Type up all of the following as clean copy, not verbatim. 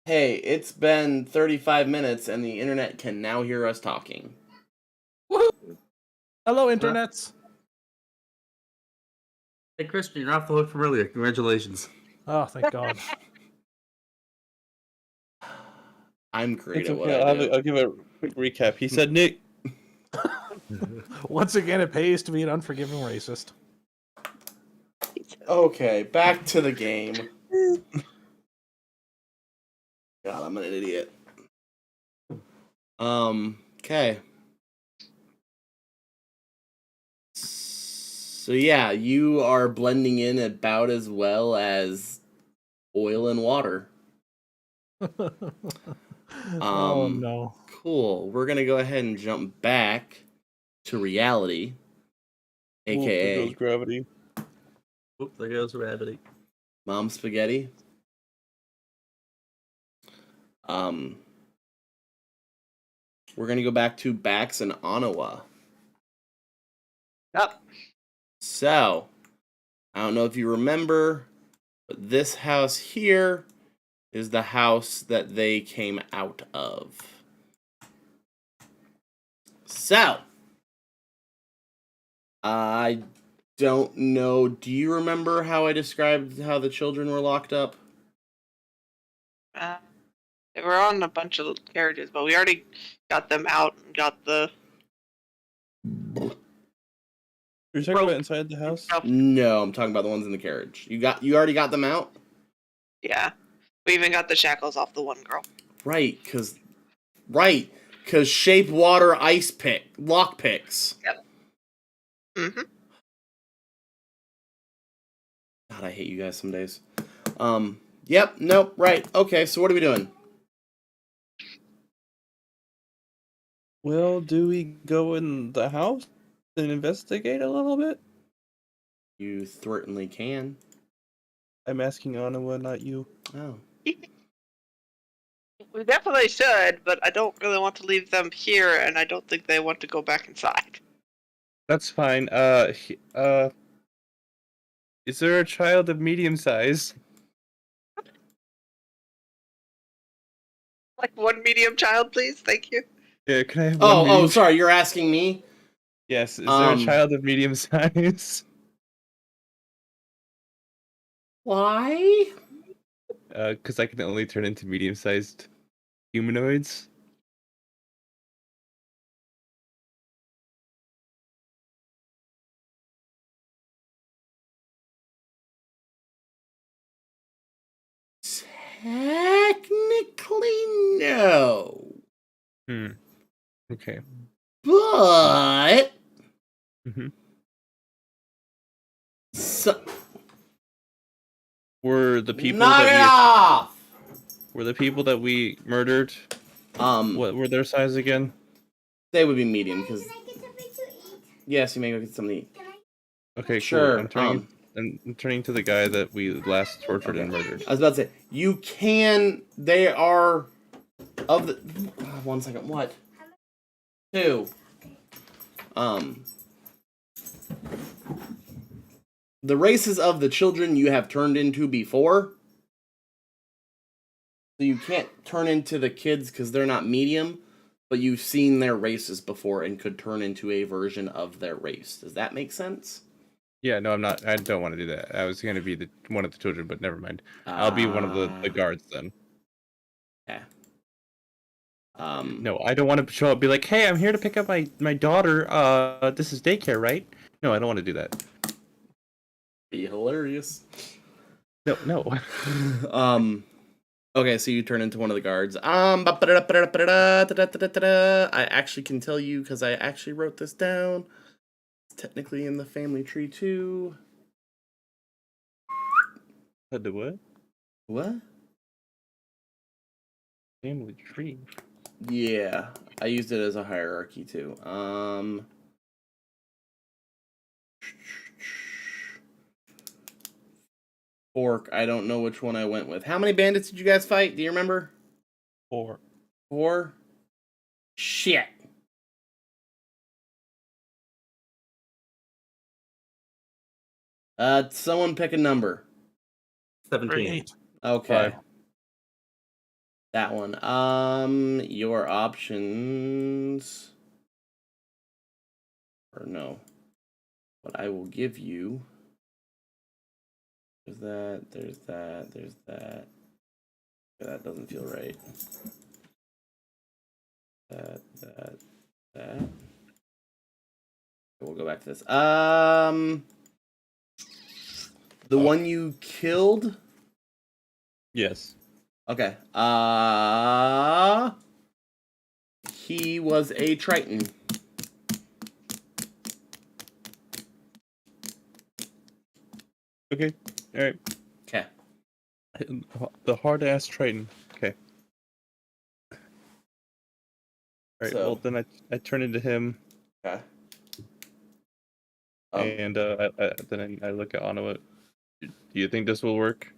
Hey, it's been 35 minutes and the internet can now hear us talking. Woohoo! Hello, Huh? internets. Hey, Christian, you're off the hook from earlier. Congratulations. Oh, thank God. I'm great It's at what okay. I do. I'll give a quick recap. He said, Nick. Once again, it pays to be an unforgiving racist. Okay, back to the game. God, I'm an idiot. Okay. So yeah, you are blending in about as well as oil and water. Oh, no. Cool. We're gonna go ahead and jump back to reality, There aka goes gravity. Oop, there goes Rabbity. Mom Spaghetti. We're gonna go back to Bax and Onawa. Yep. So, I don't know if you remember, but this house here is the house that they came out of. So, I don't know. Do you remember how I described how the children were locked up? They were on a bunch of carriages, but we already got them out and got the. You're talking about inside the house? stuff. No, I'm talking about the ones in the carriage. You already got them out? Yeah. We even got the shackles off the one girl. Right, cause shape water ice pick lock picks. Yep. Mm-hmm. God, I hate you guys some days. Yep, nope, right. Okay, so what are we doing? Well, do we go in the house and investigate a little bit? You certainly can. I'm asking Anawa, not you. Oh. We definitely should, but I don't really want to leave them here, and I don't think they want to go back inside. That's fine. Is there a child of medium size? Like one medium child, please. Thank you. Yeah, can I have one Oh, medium? sorry, you're asking me? Yes, is there a child of medium size? Why? Because I can only turn into medium-sized humanoids. Technically, no. Okay. But Mm-hmm. so, Were the people knock it off. Were the people that we murdered? What were their size again? They would be medium because. Yes, you may go get something to eat. Okay, Sure. Cool. I'm turning to the guy that we last tortured and murdered. I was about to say you can. They are of the. 1 second. What? 2. The races of the children you have turned into before. So you can't turn into the kids because they're not medium, but you've seen their races before and could turn into a version of their race. Does that make sense? Yeah, no, I'm not. I don't want to do that. I was going to be one of the children, but never mind. I'll be one of the guards then. Yeah. No, I don't want to show up. Be like, hey, I'm here to pick up my daughter. This is daycare, right? No, I don't want to do that. Be hilarious. No. Okay, so you turn into one of the guards. I actually can tell you because I actually wrote this down. It's technically in the family tree too. The what? What? Family tree. Yeah, I used it as a hierarchy too. Fork. I don't know which one I went with. How many bandits did you guys fight? Do you remember? 4. 4? Shit. Someone pick a number. 17. 8. Okay. 5. That one. Your options. Or no. What I will give you. There's that, there's that, there's that. That doesn't feel right. That. We'll go back to this. The one you killed? Yes. Okay. He was a Triton. Okay. All right. Okay. The hard ass Triton. Okay. All right. So- Well, then I turn into him, Okay. and then I look at Onowit. Do you think this will work?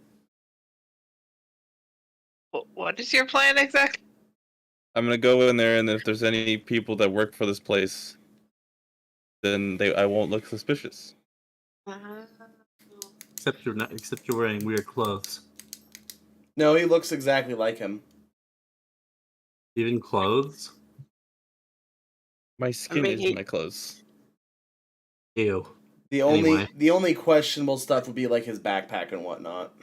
What is your plan exactly? I'm gonna go in there, and if there's any people that work for this place, then I won't look suspicious. Except you're wearing weird clothes. No, he looks exactly like him. Even clothes? My skin mean, is my clothes. Ew. The only Anyway. questionable stuff would be like his backpack and whatnot.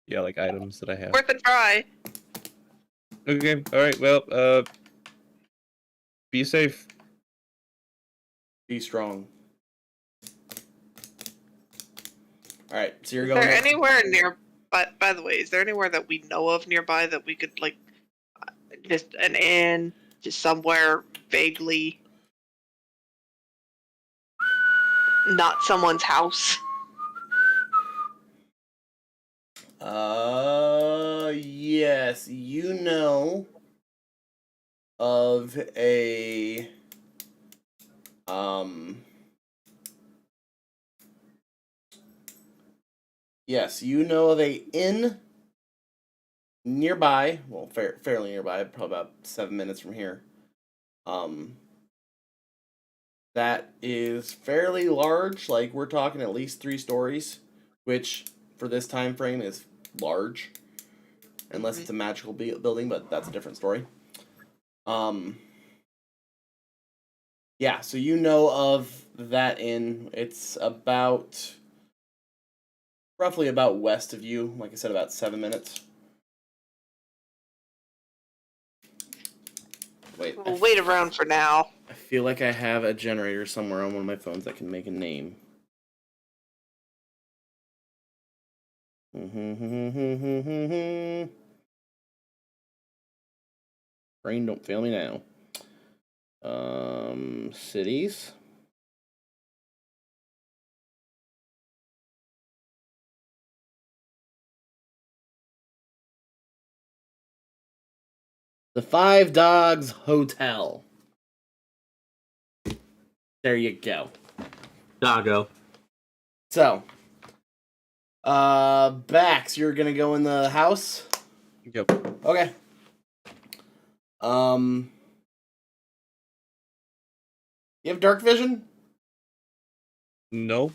Yeah, like items that I have. Worth a try. Okay. All right. Well, be safe. Be strong. All right, so you're Is going. there anywhere near? By the way, is there anywhere that we know of nearby that we could like, just an inn, just somewhere vaguely, not someone's house? Yes, you know of a yes, you know of a inn nearby, well, fairly nearby, probably about 7 minutes from here. That is fairly large, like we're talking at least 3 stories, which for this time frame is large, unless it's a magical building, but that's a different story. Yeah, so you know of that inn. It's roughly about west of you, like I said, about 7 minutes. Wait, We'll wait around for now. I feel like I have a generator somewhere on one of my phones that can make a name. Brain, don't fail me now. Cities. The Five Dogs Hotel. There you go. Doggo. So, Bax, you're gonna go in the house? Yep. Okay. You have dark vision? No.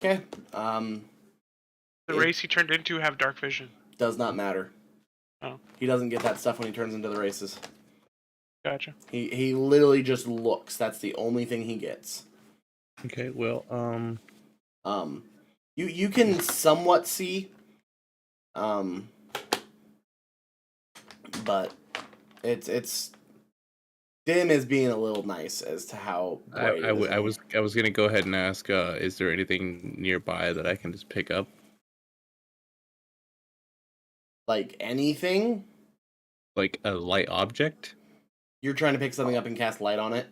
Okay. The It- race he turned into have dark vision. Does not matter. Oh. He doesn't get that stuff when he turns into the races. Gotcha. He literally just looks. That's the only thing he gets. Okay. Well, You can somewhat see, but it's Dim is being a little nice as to how bright it is. I was gonna go ahead and ask, is there anything nearby that I can just pick up? Like anything. Like a light object? You're trying to pick something up and cast light on it.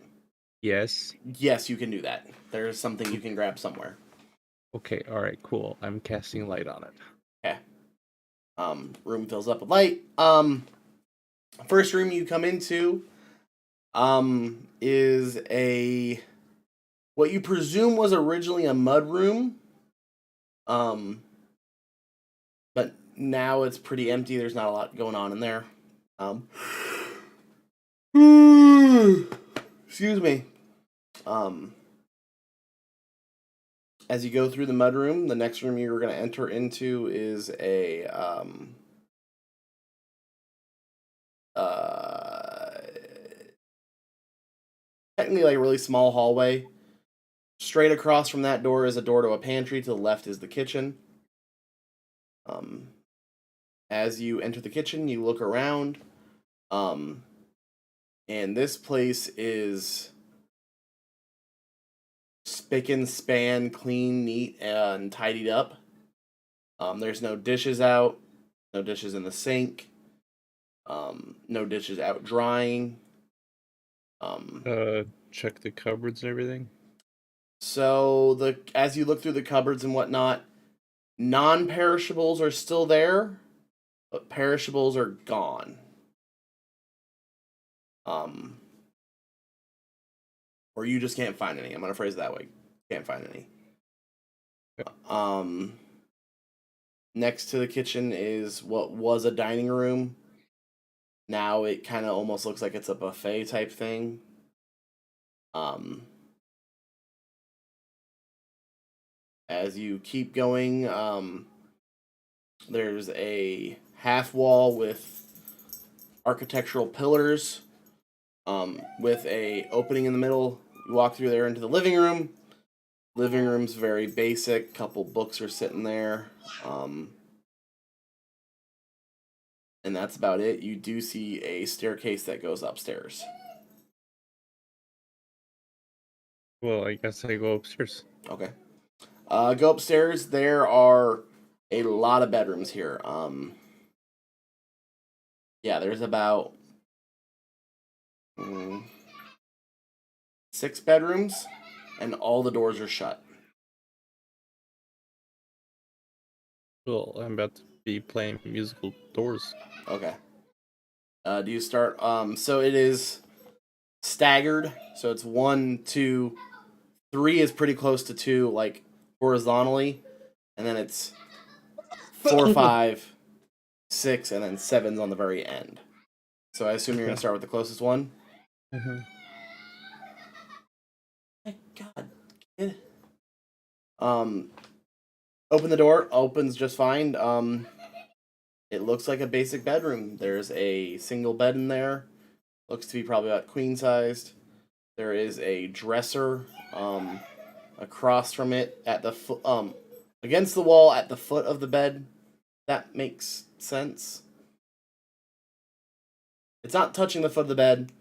Yes. Yes, you can do that. There's something you can grab somewhere. Okay, alright, cool. I'm casting light on it. Okay. Room fills up with light. First room you come into, is what you presume was originally a mud room. But now it's pretty empty. There's not a lot going on in there. Excuse me. as you go through the mudroom, the next room you're going to enter into is a technically like a really small hallway. Straight across from that door is a door to a pantry. To the left is the kitchen. As you enter the kitchen, you look around. And this place is spick and span, clean, neat, and tidied up. There's no dishes out, no dishes in the sink, no dishes out drying. Check the cupboards and everything. So as you look through the cupboards and whatnot, non-perishables are still there, but perishables are gone. Or you just can't find any. I'm gonna phrase it that way. Can't find any. Next to the kitchen is what was a dining room. Now it kind of almost looks like it's a buffet type thing. As you keep going, there's a half wall with architectural pillars, with a opening in the middle. You walk through there into the living room. Living room's very basic. Couple books are sitting there. And that's about it. You do see a staircase that goes upstairs. Well, I guess I go upstairs. Okay. Go upstairs. There are a lot of bedrooms here. Yeah, there's about 6 bedrooms, and all the doors are shut. Well, I'm about to be playing musical doors. Okay. Do you start? So it is staggered. So it's 1, 2, 3 is pretty close to 2, like horizontally, and then it's 4, 5, 6, and then 7's on the very end. So I assume you're gonna start with the closest one. Mm-hmm. My God, kid. Open the door. Opens just fine. It looks like a basic bedroom. There's a single bed in there. Looks to be probably about queen sized. There is a dresser across from it at the foot, against the wall at the foot of the bed. That makes sense. It's not touching the foot of the bed,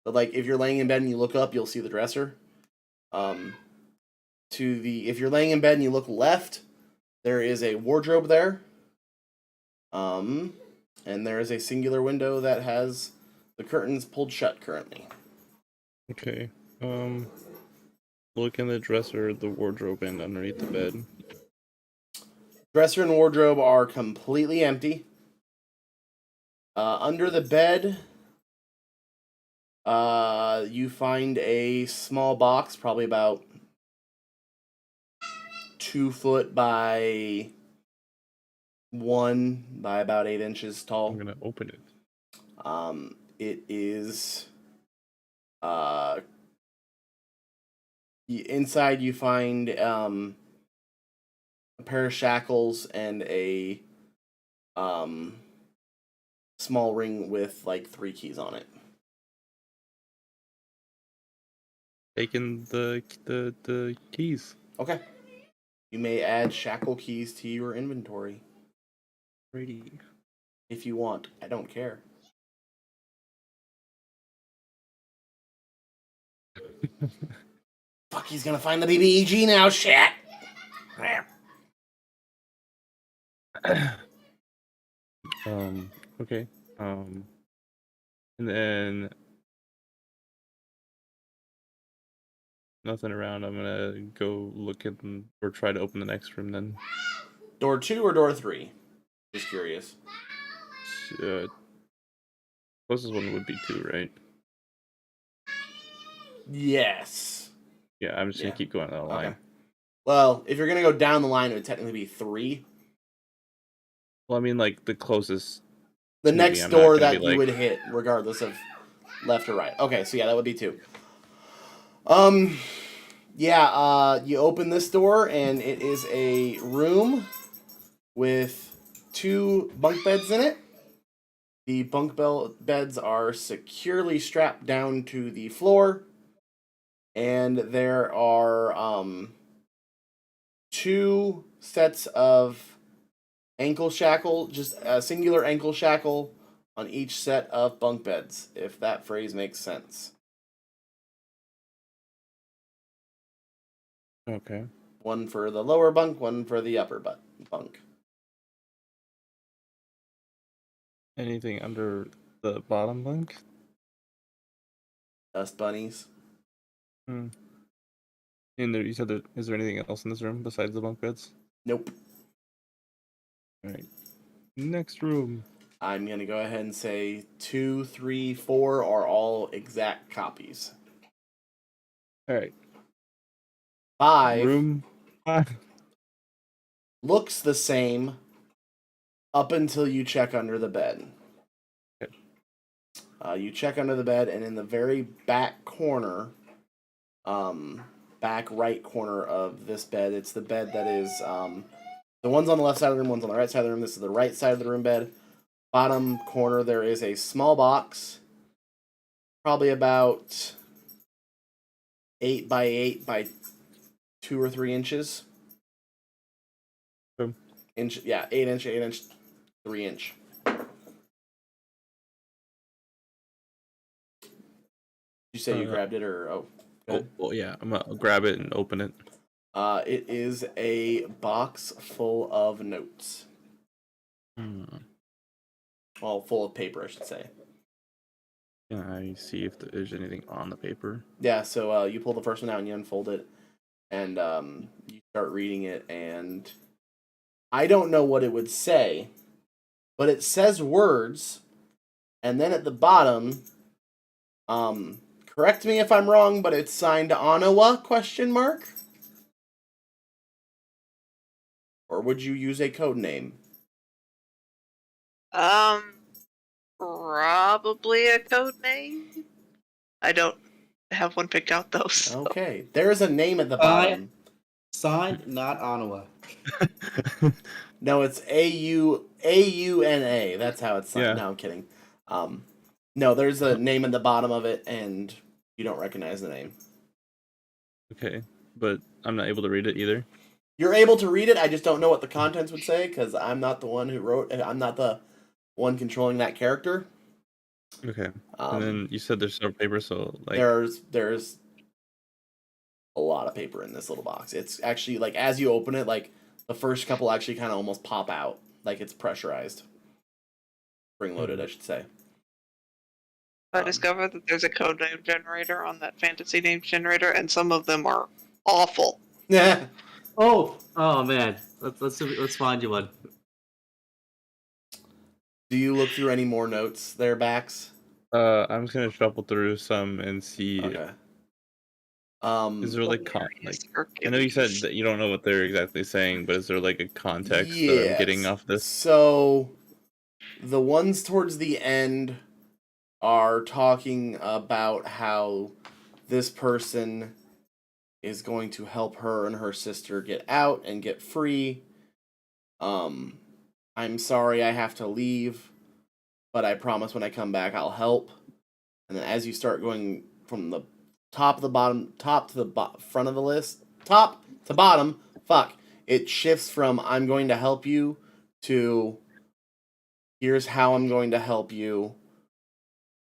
but like if you're laying in bed and you look up, you'll see the dresser. If you're laying in bed and you look left, there is a wardrobe there. And there is a singular window that has the curtains pulled shut currently. Okay. Look in the dresser, the wardrobe, and underneath the bed. Dresser and wardrobe are completely empty. Under the bed, you find a small box, probably about 2 foot by 1 by about 8 inches tall. I'm gonna open it. It is inside you find a pair of shackles and a small ring with like 3 keys on it. Taking the keys. Okay. You may add shackle keys to your inventory Ready. if you want. I don't care. Fuck, he's gonna find the BBEG now, shit! Okay. And then nothing around. I'm gonna go look at or try to open the next room then. Door 2 or door 3? Just curious. Closest one would be 2, right? Yes. Yeah, I'm just gonna Yeah. keep going down the line. Okay. Well, if you're gonna go down the line, it would technically be 3. Well, I mean, like the closest. The Maybe next I'm not door gonna that be you like- would hit, regardless of left or right. Okay, so yeah, that would be 2. You open this door, and it is a room with 2 bunk beds in it. The beds are securely strapped down to the floor, and there are 2 sets of ankle shackle, just a singular ankle shackle on each set of bunk beds, if that phrase makes sense. Okay. One for the lower bunk, one for the upper bunk. Anything under the bottom bunk? Dust bunnies. And there, you said that, is there anything else in this room besides the bunk beds? Nope. All right. Next room. I'm going to go ahead and say 2, 3, 4 are all exact copies. All right. 5 Room 5. looks the same up until you check under the bed. Okay. You check under the bed, and in the very back corner, back right corner of this bed, it's the bed that is, the one's on the left side of the room, one's on the right side of the room. This is the right side of the room bed. Bottom corner, there is a small box, probably about 8 by 8 by 2 or 3 inches. 8 inch, 3 inch. You say you grabbed it, or Oh, well, yeah. I'm gonna grab it and open it. It is a box full of notes. Well, full of paper, I should say. Can I see if there's anything on the paper? Yeah, so you pull the first one out and you unfold it, and you start reading it, and I don't know what it would say, but it says words, and then at the bottom, correct me if I'm wrong, but it's signed Anawa, ? Or would you use a code name? Probably a code name. I don't have one picked out though. So. Okay, there is a name at the bottom. Signed, not Anawa. No, it's AUNA. That's how it's signed. Yeah. No, I'm kidding. No, there's a name at the bottom of it, and you don't recognize the name. Okay, but I'm not able to read it either. You're able to read it. I just don't know what the contents would say because I'm not the one who wrote. I'm not the one controlling that character. Okay. And then you said there's no paper, so like there's a lot of paper in this little box. It's actually like as you open it, like the first couple actually kind of almost pop out, like it's pressurized, spring loaded, I should say. I discovered that there's a code name generator on that fantasy name generator, and some of them are awful. Yeah. Oh man, let's find you one. Do you look through any more notes there, Bax? I'm just gonna shuffle through some and see. Okay. Is there like I know you said that you don't know what they're exactly saying, but is there like a context that I'm getting off this? So the ones towards the end are talking about how this person is going to help her and her sister get out and get free. I'm sorry I have to leave, but I promise when I come back I'll help. And then as you start going from the top to the front of the list, top to bottom, it shifts from I'm going to help you to here's how I'm going to help you.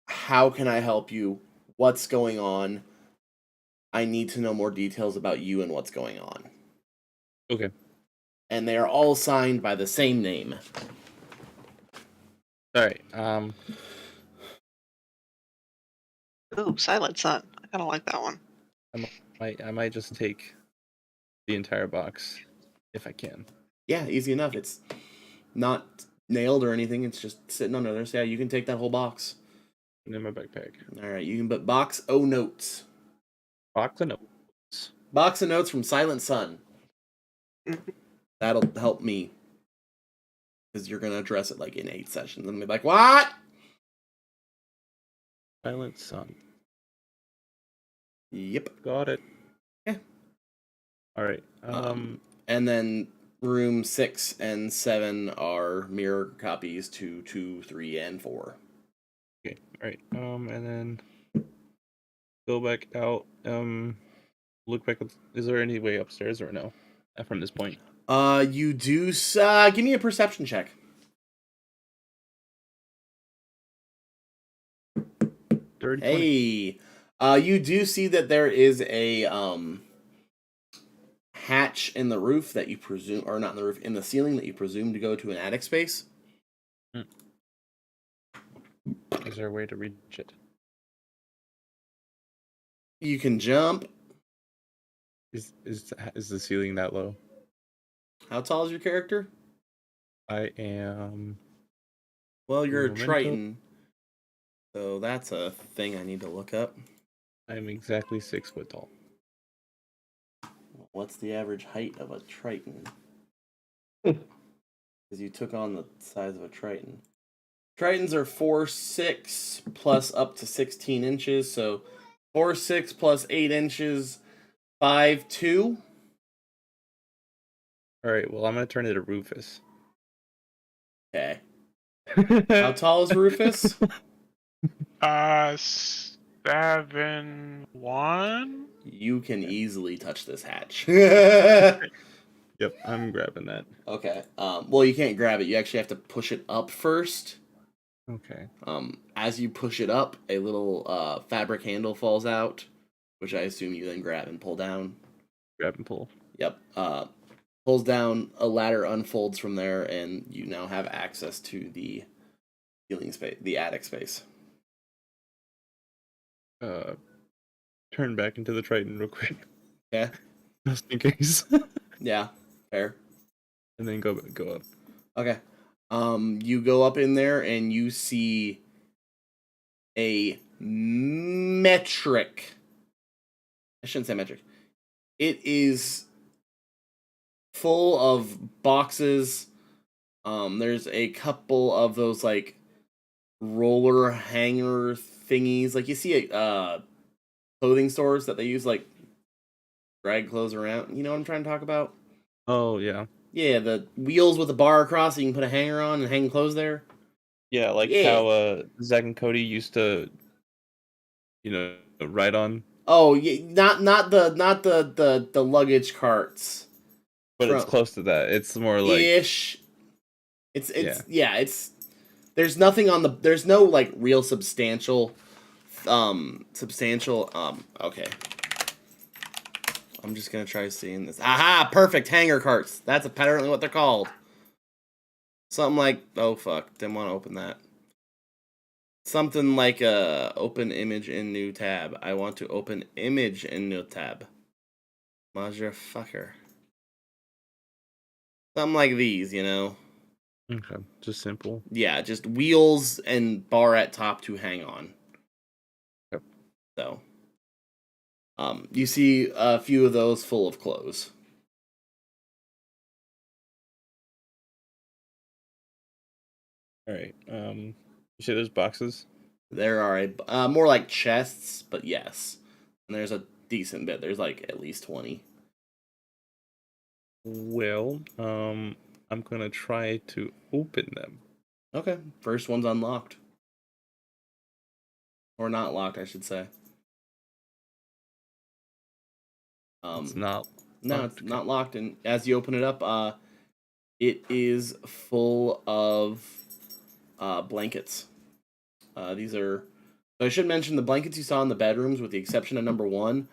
How can I help you? What's going on? I need to know more details about you and what's going on. Okay. And they are all signed by the same name. All right. Ooh, Silent Sun. I kind of like that one. I might just take the entire box if I can. Yeah, easy enough. It's not nailed or anything. It's just sitting under there. So yeah, you can take that whole box. In my backpack. All right, you can put box O notes. Box of notes. Box of notes from Silent Sun. That'll help me. Because you're going to address it like in 8 sessions. And be like, what? Silent Sun. Yep. Got it. Yeah. All right. And then room 6 and 7 are mirror copies to 2, 3, and 4. Okay. All right. And then go back out. Look back. Is there any way upstairs or no? From this point. You do. Give me a perception check. Dirty 20. Hey, you do see that there is a hatch in the roof that you presume, or not in the roof, in the ceiling that you presume to go to an attic space. Is there a way to reach it? You can jump. Is the ceiling that low? How tall is your character? I am. Well, you're a Memento? Triton, so that's a thing I need to look up. I'm exactly 6 foot tall. What's the average height of a Triton? Because you took on the size of a Triton. Tritons are 4'6" plus up to 16 inches, so 4'6" plus 8 inches, 5'2". All right. Well, I'm gonna turn it to Rufus. Okay. How tall is Rufus? 7'1". You can easily touch this hatch. Yep, I'm grabbing that. Okay. Well, you can't grab it. You actually have to push it up first. Okay. As you push it up, a little fabric handle falls out, which I assume you then grab and pull down. Grab and pull. Yep. Pulls down, a ladder unfolds from there, and you now have access to the ceiling space, the attic space. Turn back into the Triton real quick, Yeah. just in case, Yeah. Fair. and then go up. Okay. You go up in there and you see a metric. I shouldn't say metric. It is full of boxes. There's a couple of those like roller hanger thingies, like you see at clothing stores that they use like drag clothes around. You know what I'm trying to talk about? Oh yeah, Yeah, the wheels with a bar across so you can put a hanger on and hang clothes there. yeah. Like Yeah. how Zach and Cody used to, ride on, Oh, yeah, not the luggage carts. but it's close to that. It's more like Ish. It's there's nothing on there's no like real substantial okay. I'm just gonna try seeing this. Aha! Perfect, hanger carts. That's apparently what they're called. Something like, oh fuck, didn't want to open that. Something like open image in new tab. I want to open image in new tab. Motherfucker. Something like these, okay, just simple. Yeah, just wheels and bar at top to hang on. Yep. So, you see a few of those full of clothes. All right. You say there's boxes? There are more like chests, but yes, and there's a decent bit. There's like at least 20. Well, I'm gonna try to open them. Okay, first one's unlocked, or not locked, I should say. It's not. No, it's not locked, and as you open it up, it is full of blankets. These are. I should mention the blankets you saw in the bedrooms, with the exception of number 1,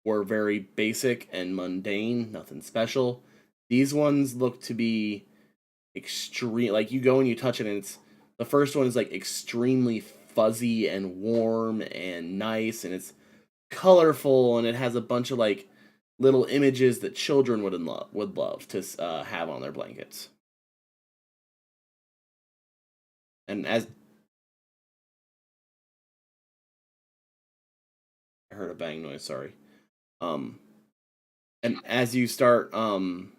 were very basic and mundane, nothing special. These ones look to be extreme. Like you go and you touch it, and the first one is like extremely fuzzy and warm and nice, and it's colorful, and it has a bunch of like little images that children would love to have on their blankets. And as I heard a bang noise, sorry. And as you start kind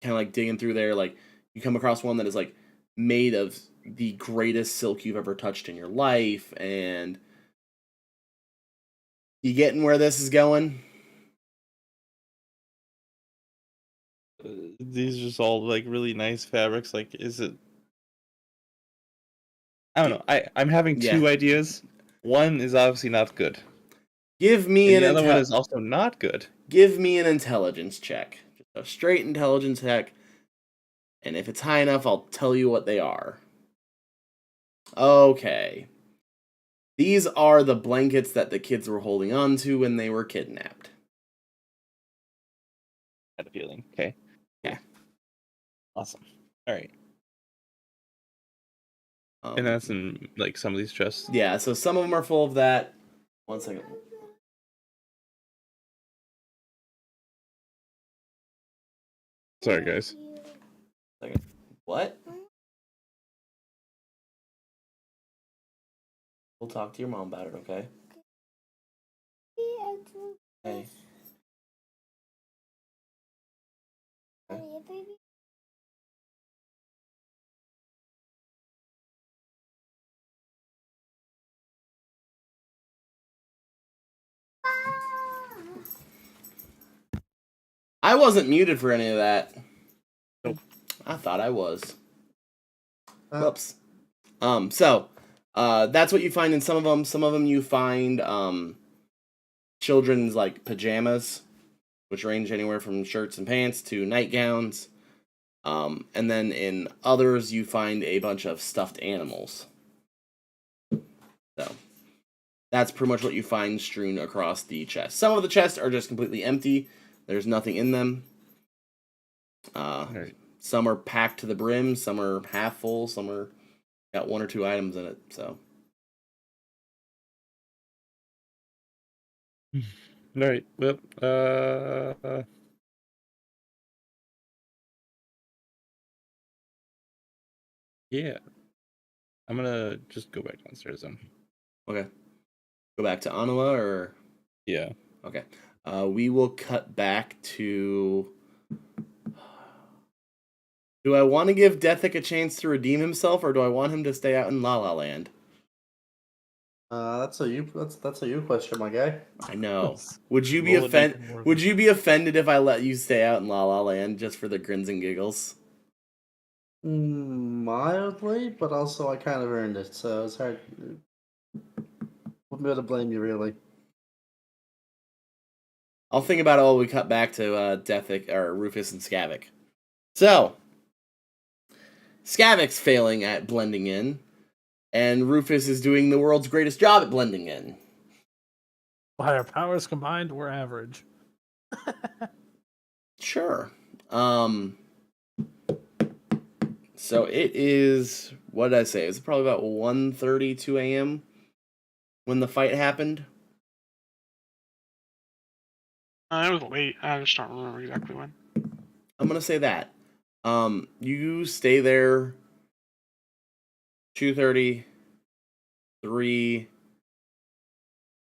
of like digging through there, like you come across one that is like made of the greatest silk you've ever touched in your life, and you getting where this is going? these are just all like really nice fabrics. Like, is it? I don't know. I'm having two ideas. One is obviously not good. Give me And an the other one is also not good. Give me an intelligence check. Just a straight intelligence check. And if it's high enough, I'll tell you what they are. Okay. These are the blankets that the kids were holding on to when they were kidnapped. I had a feeling. Okay. Yeah. Awesome. All right. Um, And that's in like some of these chests. yeah, so some of them are full of that. One second. Sorry, guys. Second. What? We'll talk to your mom about it, okay? Hey. Okay. I wasn't muted for any of that. Nope. I thought I was. Whoops. That's what you find in some of them. Some of them you find children's like pajamas, which range anywhere from shirts and pants to nightgowns. And then in others you find a bunch of stuffed animals. So that's pretty much what you find strewn across the chest. Some of the chests are just completely empty. There's nothing in them. Right. Some are packed to the brim, some are half full, some are got one or two items in it, so. All right. Well, yeah. I'm gonna just go back downstairs then. Okay. Go back to Anua, or? Yeah. Okay. We will cut back to... Do I want to give Dethick a chance to redeem himself, or do I want him to stay out in La La Land? That's a you question, my guy. I know. Would you be Roll it offended? even more. Would you be offended if I let you stay out in La La Land just for the grins and giggles? Mildly, but also I kind of earned it, so it's hard. Wouldn't be able to blame you, really. I'll think about it while we cut back to Dethick or Rufus and Skavik. So, Skavik's failing at blending in, and Rufus is doing the world's greatest job at blending in. By our powers combined, we're average. Sure. So it is, what did I say? It was probably about 1:30, 2 a.m. when the fight happened. It was late. I just don't remember exactly when. I'm gonna say that. You stay there 2:30, 3,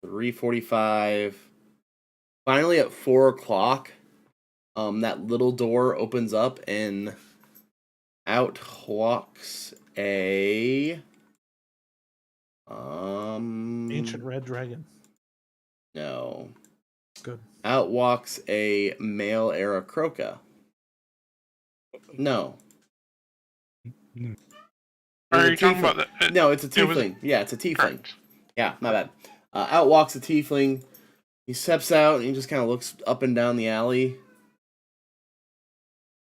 3:45. Finally at 4 o'clock, that little door opens up and out walks a Ancient red dragon. no. Good. Out walks a male Aarakocra. No. Are It's you a talking tiefling. about the? No, it's a it was- tiefling. Yeah, it's a tiefling. Correct. Yeah, my bad. Out walks a tiefling. He steps out and he just kind of looks up and down the alley.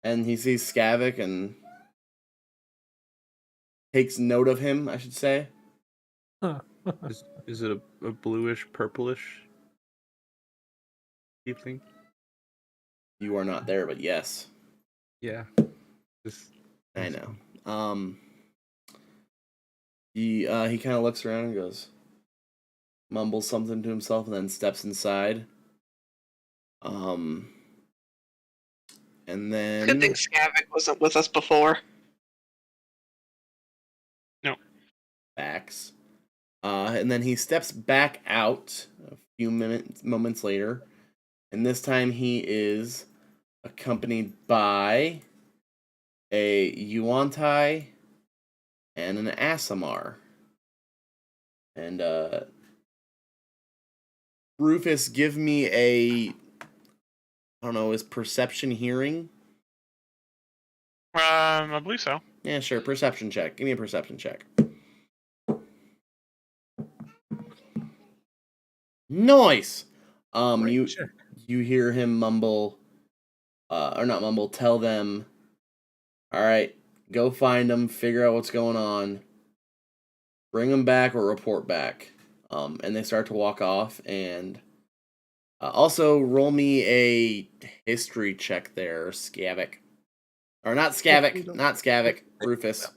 And he sees Skavik and takes note of him, I should say. Is it a bluish, purplish? You think? You are not there, but yes. Yeah. This. I know. He kind of looks around and goes, mumbles something to himself, and then steps inside. And then Good thing Skavik wasn't with us before. backs. And then he steps back out a few moments later, and this time he is accompanied by a Yuan-Tai and an Aasimar. And Rufus, give me a, I don't know, is perception hearing? I believe so. Yeah, sure. Perception check. Give me a perception check. Nice. Great You check. you hear him mumble, or not mumble. Tell them, all right, go find them, figure out what's going on, bring them back or report back. And they start to walk off. And also roll me a history check there, Skavik. Or not Skavik, not Skavik, Rufus.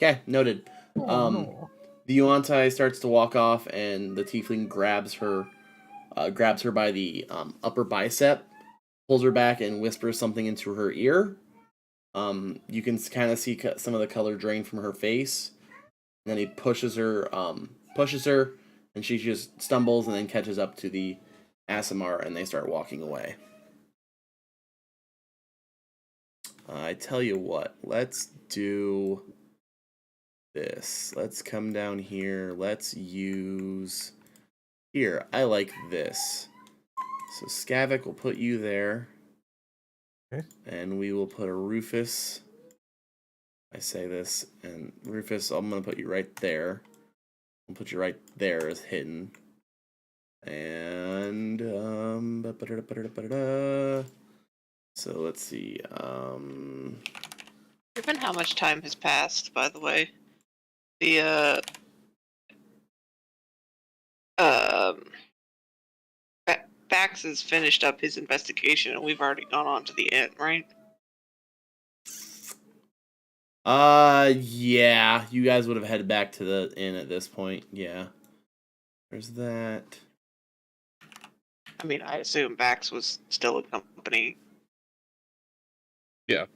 Okay, noted. Oh, no. The Yuan-Tai starts to walk off, and the Tiefling grabs her by the upper bicep, pulls her back, and whispers something into her ear. You can kind of see some of the color drain from her face. And then he pushes her, and she just stumbles and then catches up to the Aasimar, and they start walking away. I tell you what, let's do this. Let's come down here. Let's use... Here, I like this. So Skavik will put you there. Okay. And we will put a Rufus. I say this, and Rufus, I'm going to put you right there. I'll put you right there as hidden. And, so let's see, Given how much time has passed, by the way, the Bax has finished up his investigation, and we've already gone on to the end, right? yeah, you guys would have headed back to the inn at this point, yeah. There's that. I mean, I assume Bax was still a company. Yeah,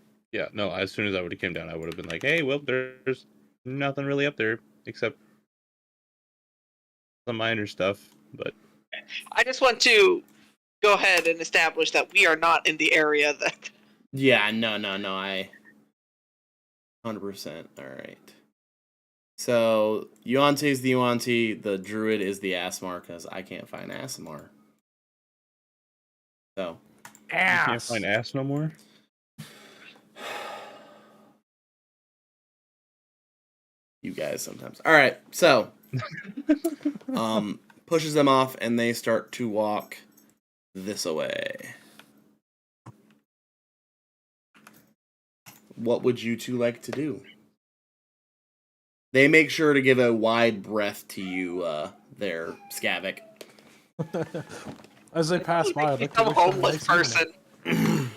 no, as soon as I would have came down, I would have been like, hey, well, there's nothing really up there except some minor stuff, but I just want to go ahead and establish that we are not in the area that... Yeah, no, I... 100%, alright. So, Yuan-Ti is the Yuan-Ti, the Druid is the Aasimar, because I can't find Aasimar. So. you can't find ass no more? You guys sometimes. Alright, so. Pushes them off, and they start to walk this away. What would you two like to do? They make sure to give a wide breath to you, there, Skavik. As they pass by, I'd like to I'm a wish them a homeless nice evening. person.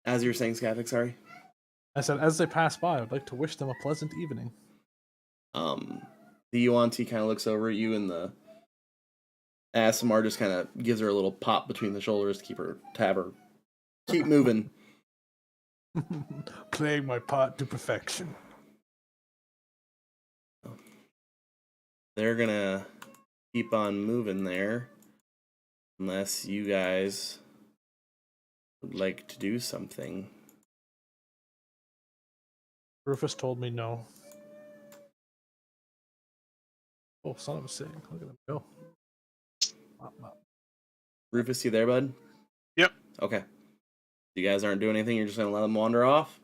As you were saying, Skavik, sorry. I said, as they pass by, I'd like to wish them a pleasant evening. The Yuan-Ti kind of looks over at you, and the Aasimar just kind of gives her a little pop between the shoulders to keep moving. Playing my part to perfection. They're gonna keep on moving there, unless you guys would like to do something. Rufus told me no. Oh, son of a sing. Look at him go. Rufus, you there, bud? Yep. Okay. You guys aren't doing anything, you're just gonna let them wander off?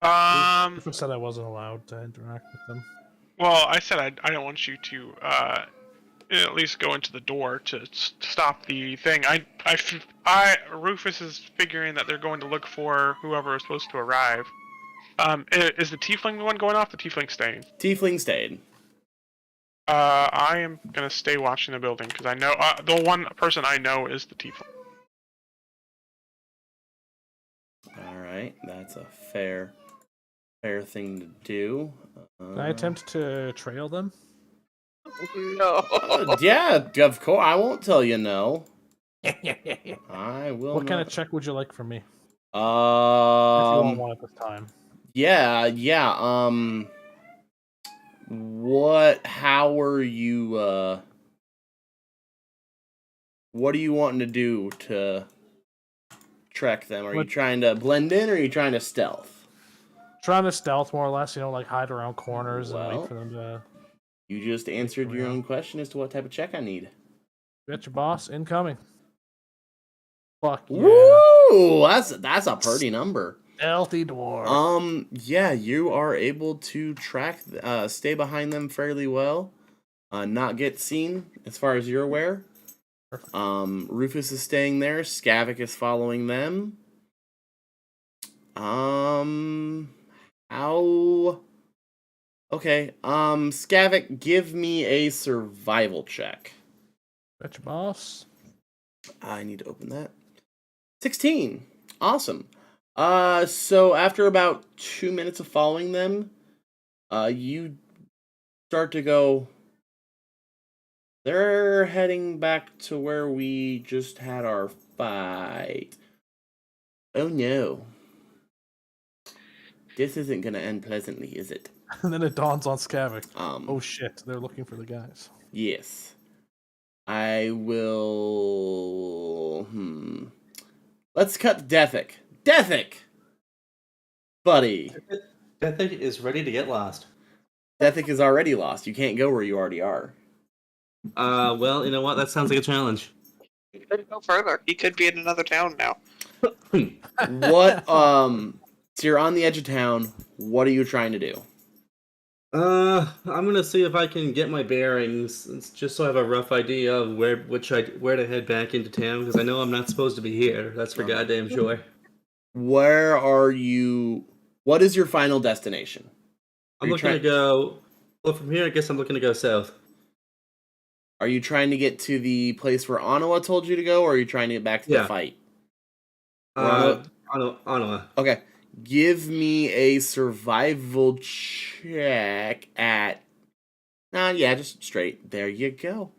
Rufus said I wasn't allowed to interact with them. Well, I said I don't want you to at least go into the door to stop the thing. Rufus is figuring that they're going to look for whoever is supposed to arrive. Is the Tiefling the one going off? The Tiefling staying? Tiefling stayed. I am gonna stay watching the building because I know the one person I know is the Tiefling. Alright, that's a fair thing to do. Can I attempt to trail them? No. Yeah, of course. I won't tell you no. I will What kind not. of check would you like from me? If you want Um, one at this time. yeah. How are you, what are you wanting to do to track them? Are you What- trying to blend in, or are you trying to stealth? Trying to stealth more or less, like hide around corners and Well, wait for them to... You just answered your own question as to what type of check I need. Get your boss incoming. Fuck yeah. Woo! That's a pretty number. Healthy dwarf. Yeah, you are able to stay behind them fairly well, not get seen as far as you're aware. Perfect. Rufus is staying there. Skavik is following them. Okay. Skavik, give me a survival check. Bet your boss. I need to open that. 16. Awesome. So after about 2 minutes of following them, you start to go. They're heading back to where we just had our fight. Oh no. This isn't gonna end pleasantly, is it? And then it dawns on Skavik. Oh Oh shit, they're looking for the guys. yes. I will. Let's cut to Dethick. Dethick, buddy. Dethick is ready to get lost. Dethick is already lost. You can't go where you already are. Well, you know what? That sounds like a challenge. He could go further. He could be in another town now. What? So you're on the edge of town. What are you trying to do? I'm gonna see if I can get my bearings, just so I have a rough idea of where to head back into town, because I know I'm not supposed to be here. That's for goddamn sure. Where are you? What is your final destination? I'm looking to go. Well, from here, I guess I'm looking to go south. Are you trying to get to the place where Anawa told you to go, or are you trying to get back to the Yeah. fight? Anawa. Okay. Give me a survival check at. Yeah, just straight. There you go.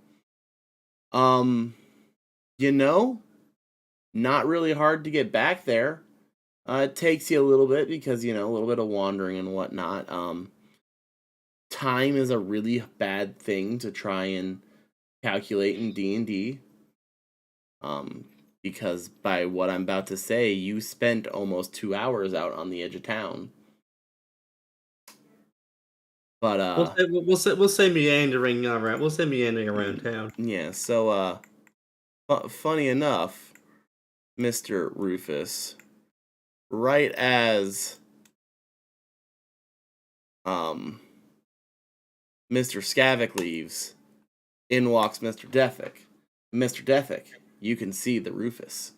Not really hard to get back there. It takes you a little bit because, a little bit of wandering and whatnot. Time is a really bad thing to try and calculate in D&D. Because by what I'm about to say, you spent almost 2 hours out on the edge of town. But We'll say meandering around. We'll say meandering around town. yeah. So funny enough, Mr. Rufus, right as Mr. Skavik leaves, in walks Mr. Dethick. Mr. Dethick, you can see the Rufus.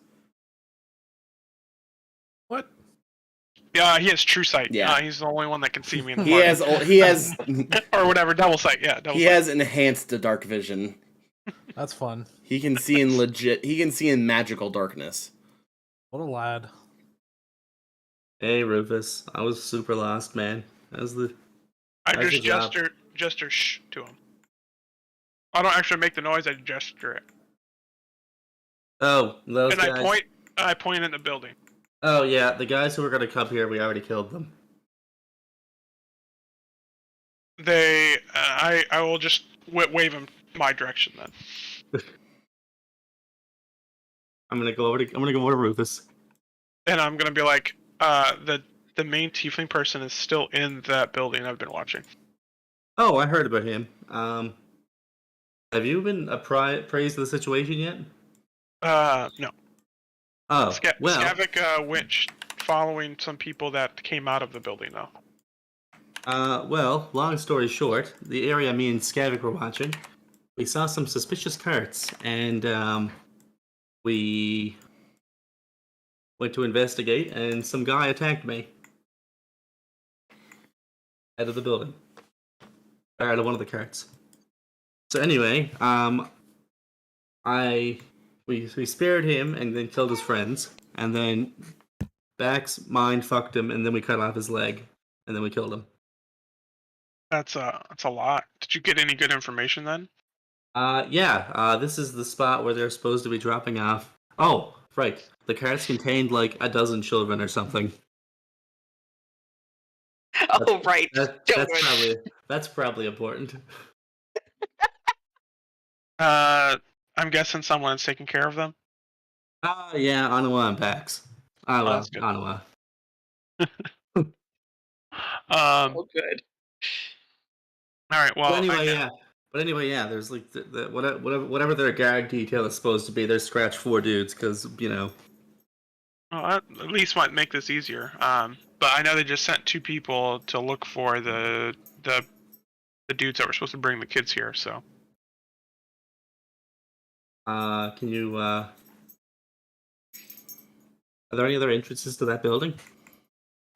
What? Yeah, he has true sight. Yeah. He's the only one that can see me in the He party. has or whatever, double sight. Yeah, double he sight. has enhanced dark vision. That's fun. He can see in magical darkness. What a lad. Hey, Rufus. I was super lost, man. How's the... I How's just your job? gesture shh to him. I don't actually make the noise. I gesture it, Oh, those and guys. I point in the building. Oh, yeah, the guys who were gonna come here, we already killed them. They, I will just wave him my direction then. I'm gonna go over to Rufus. And I'm gonna be like, the main tiefling person is still in that building I've been watching. Oh, I heard about him. Have you been appraised of the situation yet? No. Oh, well. Skavik went following some people that came out of the building though. Well, long story short, the area me and Skavik were watching, we saw some suspicious carts, and we went to investigate, and some guy attacked me. Out of the building. Or out of one of the carts. So anyway, we spared him and then killed his friends, and then Bax mind fucked him, and then we cut off his leg, and then we killed him. That's a lot. Did you get any good information then? Yeah, this is the spot where they're supposed to be dropping off. Oh, right. The carts contained like a dozen children or something. Oh, right. That's probably important. I'm guessing someone's taking care of them. Yeah, Anawa and Bax. Well, that's good. Anawa. Oh, good. All right. Well, So anyway, yeah. But anyway, yeah, there's like the whatever their guard detail is supposed to be. There's scratch 4 dudes because Well, that at least might make this easier. But I know they just sent 2 people to look for the dudes that were supposed to bring the kids here. So can you are there any other entrances to that building?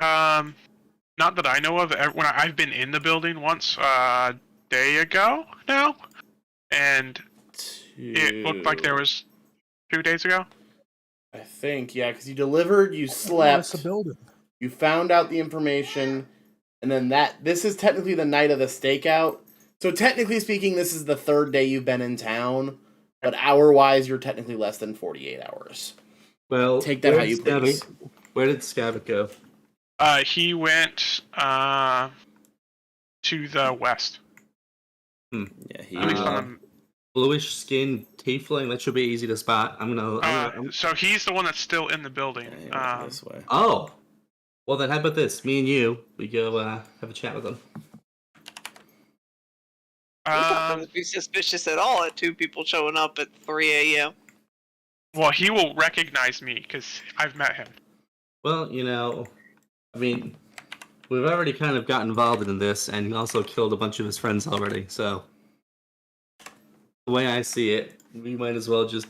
not that I know of. When I've been in the building once a day ago now, and it looked like there was 2 days ago. I think, yeah, because you delivered, you Oh, slept, it's a building. you found out the information, and then this is technically the night of the stakeout. So technically speaking, this is the 3rd day you've been in town, but hour-wise, you're technically less than 48 hours. Well, Take that how you please. Where did Scavic go? He went to the west. Yeah, he At least on Bluish skin tiefling. That should be easy to spot. so he's the one that's still in the building. yeah, he went this way. Oh, well then, how about this? Me and you, we go have a chat with them. That would be suspicious at all at 2 people showing up at 3 a.m. Well, he will recognize me because I've met him. Well, I mean, we've already kind of got involved in this, and also killed a bunch of his friends already. So, the way I see it, we might as well just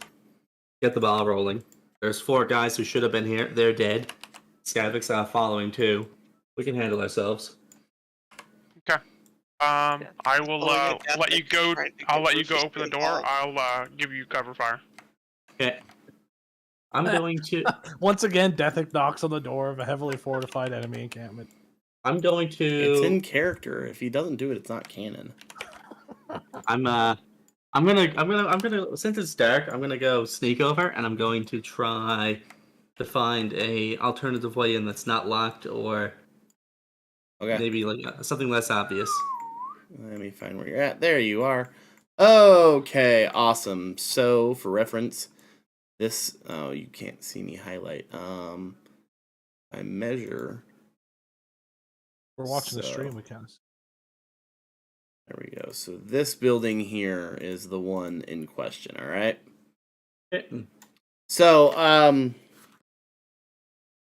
get the ball rolling. There's 4 guys who should have been here. They're dead. Scavic's following too. We can handle ourselves. Okay. I will let you go. I'll let you go open the door. I'll give you cover fire. Okay. I'm going to. Once again, Dethick knocks on the door of a heavily fortified enemy encampment. I'm going to. It's in character. If he doesn't do it, it's not canon. I'm gonna. Since it's dark, I'm gonna go sneak over, and I'm going to try to find a alternative way in that's not locked, or Okay. maybe like something less obvious. Let me find where you're at. There you are. Okay, awesome. So, for reference, this... Oh, you can't see me highlight. I measure... We're watching the So- stream, we can. There we go. So, this building here is the one in question, alright? So,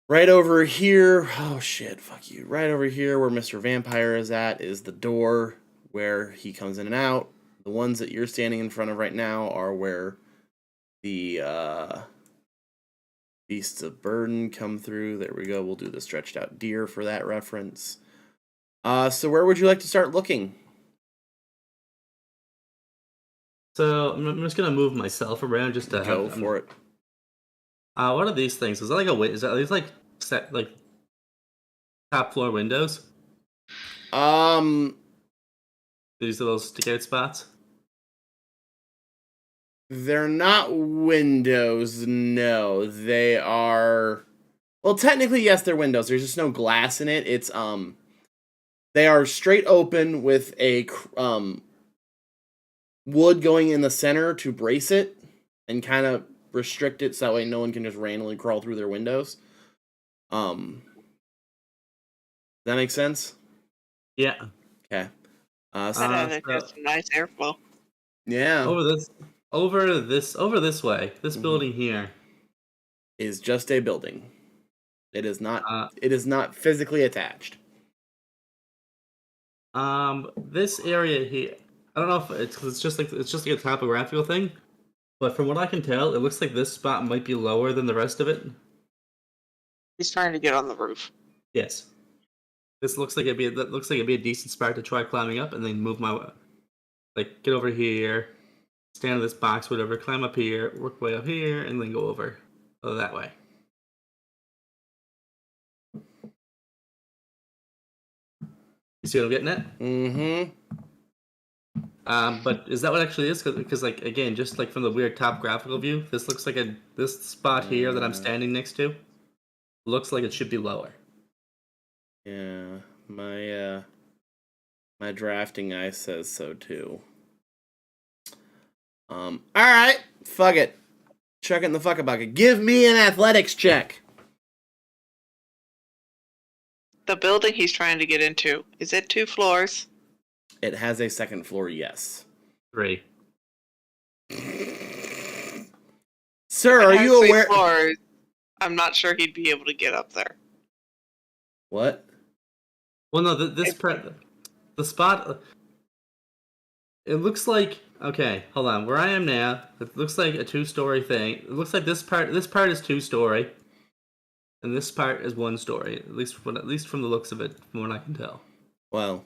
right over here... Oh, shit, fuck you. Right over here where Mr. Vampire is at is the door where he comes in and out. The ones that you're standing in front of right now are where the beasts of burden come through. There we go. We'll do the stretched out deer for that reference. So where would you like to start looking? So I'm just gonna move myself around just to Go for it. What are these things? Is that like a is that, are these like set like top floor windows? These little stick out spots. They're not windows, no. They are... Well, technically, yes, they're windows. There's just no glass in it. It's, they are straight open with a, wood going in the center to brace it and kind of restrict it so that way no one can just randomly crawl through their windows. Does that make sense? Yeah. Okay. I think there's some nice airflow. Yeah. Over this way. This Mhm. building here Is just a building. It is not. Uh, It is not physically attached. This area here. I don't know if it's just like a topographical thing, but from what I can tell, it looks like this spot might be lower than the rest of it. He's trying to get on the roof. Yes. This looks like it'd be a decent spot to try climbing up, and then move my like get over here, stand on this box, whatever, climb up here, work way up here, and then go over that way. You see what I'm getting at? Mm-hmm. But is that what actually is? Because like again, just like from the weird top graphical view, this looks like this spot here that I'm standing next to looks like it should be lower. Yeah. My drafting eye says so too. Alright. Fuck it. Chuck it in the fucking bucket. Give me an athletics check. The building he's trying to get into, is it 2 floors? It has a second floor, yes. 3. Sir, are It has you 3 aware? floors. I'm not sure he'd be able to get up there. What? Well, no, the spot. It looks like okay. Hold on, where I am now, it looks like a 2-story thing. It looks like this part is 2-story, and this part is 1-story. At least from the looks of it, from what I can tell. Well,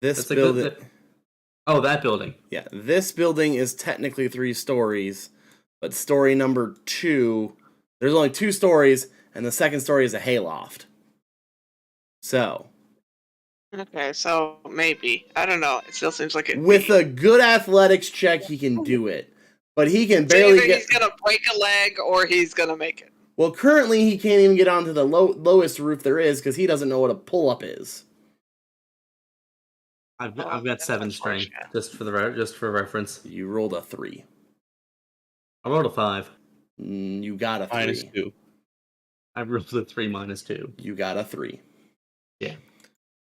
this It's like building. oh, that building. Yeah, this building is technically 3 stories, but story number 2, there's only 2 stories, and the second story is a hayloft. So, Okay, so maybe. I don't know. It still seems like it. with a good athletics check, he can do it, but he can barely either get. he's gonna break a leg or he's gonna make it. Well, currently he can't even get onto the lowest roof there is because he doesn't know what a pull-up is. I've Oh, got that's 7 strength, unfortunate. just for reference. You rolled a 3. I rolled a 5. You got a 3. -2. I rolled a 3 -2. You got a 3. Yeah.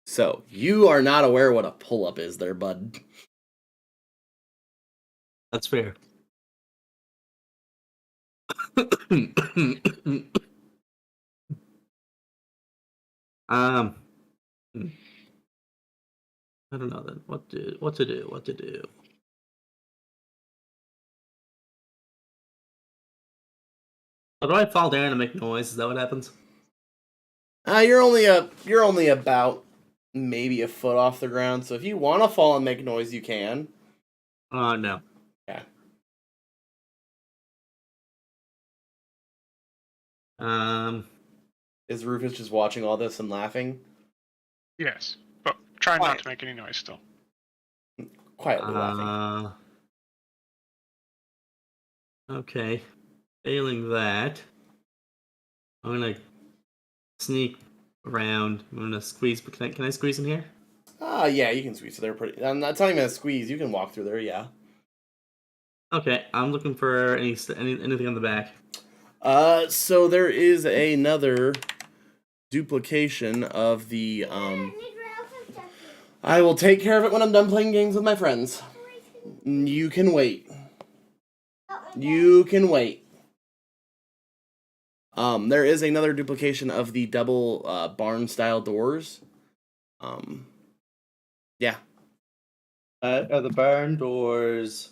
So, you are not aware what a pull-up is there, bud. That's fair. I don't know then. What to do. Oh, do I fall down and make noise? Is that what happens? You're only about maybe a foot off the ground, so if you want to fall and make noise, you can. No. Yeah. Is Rufus just watching all this and laughing? Yes, but try not Quiet. to make any noise still. Quietly laughing. Okay. Failing that, I'm gonna sneak around. I'm gonna squeeze. Can I squeeze in here? Yeah, you can squeeze through there pretty. That's not even a squeeze. You can walk through there, yeah. Okay, I'm looking for anything on the back. So there is another duplication of the I will take care of it when I'm done playing games with my friends. You can wait. You can wait. There is another duplication of the double barn style doors. Yeah. Are the barn doors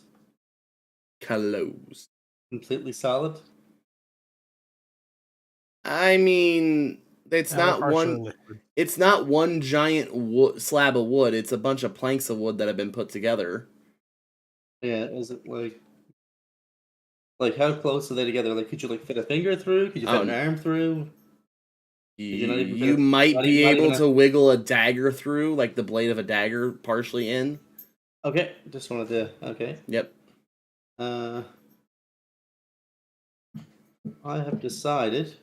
Closed. completely solid? I mean, it's Yeah, they're not partially one. liquid. It's not one giant slab of wood. It's a bunch of planks of wood that have been put together. Yeah, is it like how close are they together? Like, could you like fit a finger through? Could you fit an arm through? You, not even you gonna- might not be even- not able even to wiggle a dagger through, like the blade of a dagger partially in. Okay, just wanted to. Okay. Yep. I have decided.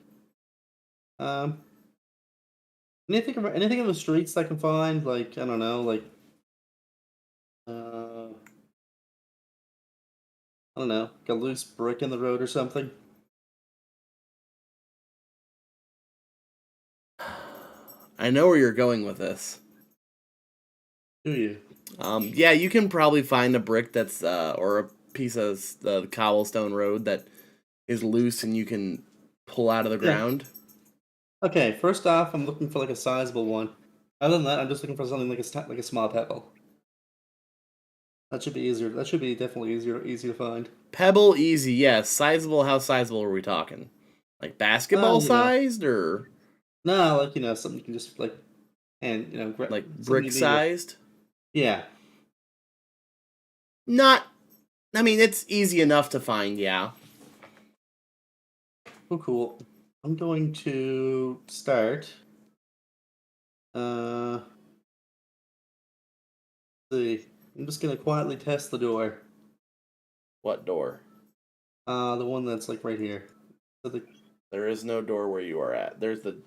Anything in the streets I can find? Like, I don't know, like. I don't know, like a loose brick in the road or something. I know where you're going with this. Do you? Yeah, you can probably find a brick that's or a piece of the cobblestone road that is loose and you can pull out of the Yeah. ground. Okay, first off, I'm looking for like a sizable one. Other than that, I'm just looking for something like a small pebble. That should be easier. That should be definitely easy to find. Pebble, easy, yes. Sizable, how sizable are we talking? Like basketball you know. sized or No, like something you can just like, and like something brick you need to- sized? Yeah. Not. I mean, it's easy enough to find, yeah. Oh, cool. I'm going to start. See. I'm just gonna quietly test the door. What door? The one that's like right here. So There is no door where you are at. There's the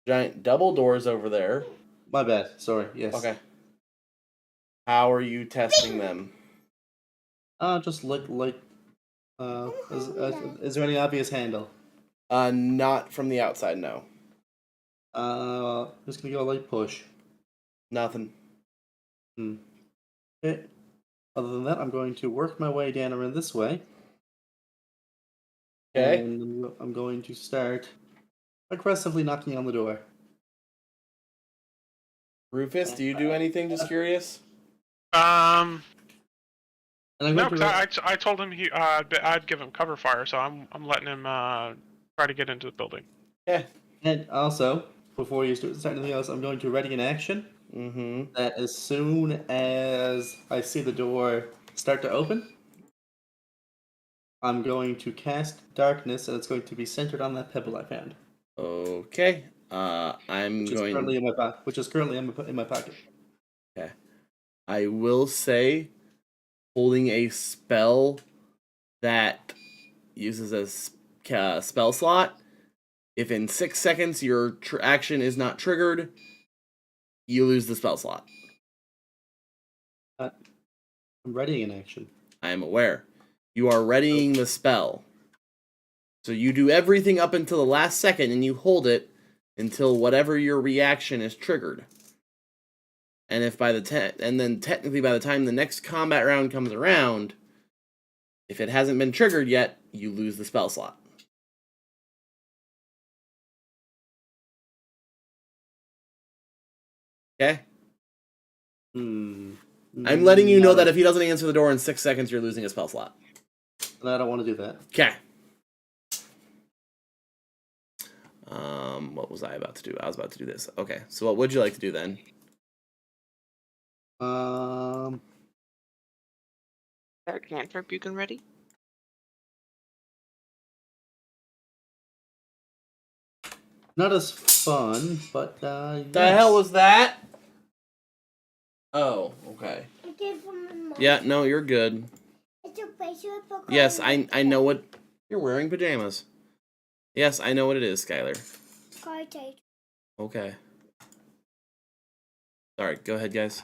giant double doors over there. my bad. Sorry. Yes. Okay. How are you testing them? Just is there any obvious handle? Not from the outside, no. Just gonna go light push. Nothing. Okay. Other than that, I'm going to work my way down around this way. Okay. And I'm going to start aggressively knocking on the door. Rufus, do you do anything? Just curious. And I'm No, going because to I told him I'd give him cover fire, so I'm letting him try to get into the building. Yeah. and also, before you start anything else, I'm going to ready an action Mm-hmm. that as soon as I see the door start to open, I'm going to cast darkness, and it's going to be centered on that pebble I found, Okay. I'm which is going. currently in my pocket. Okay. I will say, holding a spell that uses a spell slot, if in 6 seconds your action is not triggered, you lose the spell slot. I'm readying an action. I am aware. You are readying the spell. So you do everything up until the last second, and you hold it until whatever your reaction is triggered. And if by the and then technically by the time the next combat round comes around, if it hasn't been triggered yet, you lose the spell slot. Okay? I'm letting you know that if he doesn't answer the door in 6 seconds, you're losing a spell slot. I don't want to do that. Okay. What was I about to do? I was about to do this. Okay, so what would you like to do then? There, cantrip, you can ready. Not as fun, but The hell was that? Oh, okay. Yeah, no, you're good. Yes, I know what you're wearing pajamas. Yes, I know what it is, Skylar. Okay. Sorry, go ahead, guys.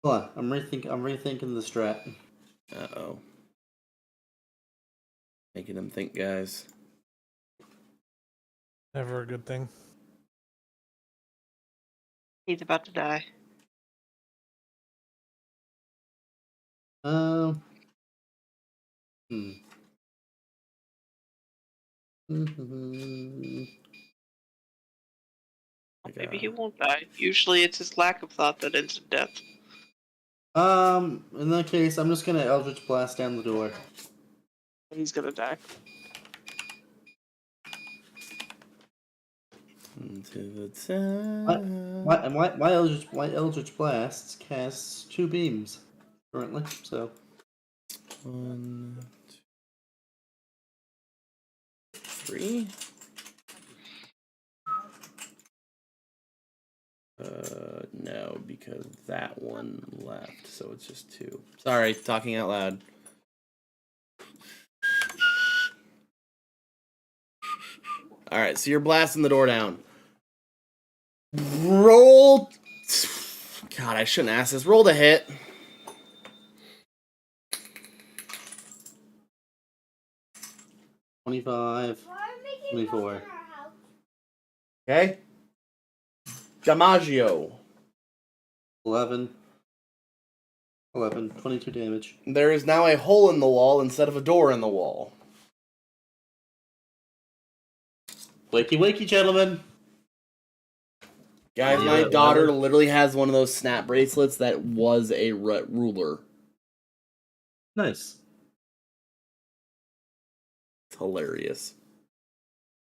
Hold on, I'm rethinking the strat. Uh-oh. Making them think, guys. Never a good thing. He's about to die. Maybe he won't die. Usually it's his lack of thought that ends in death. In that case, I'm just gonna Eldritch Blast down the door. He's gonna die. Into the town. My Eldritch Blasts casts 2 beams currently, so 1, 2, 3. No, because that one left, so it's just 2. Sorry, talking out loud. Alright, so you're blasting the door down. Roll. God, I shouldn't ask this. Roll to hit. $25, $24. Okay. Damaggio. 11, 22 damage. There is now a hole in the wall instead of a door in the wall. Wakey, wakey, gentlemen. Guys, my daughter literally has one of those snap bracelets that was a ruler. Nice. It's hilarious.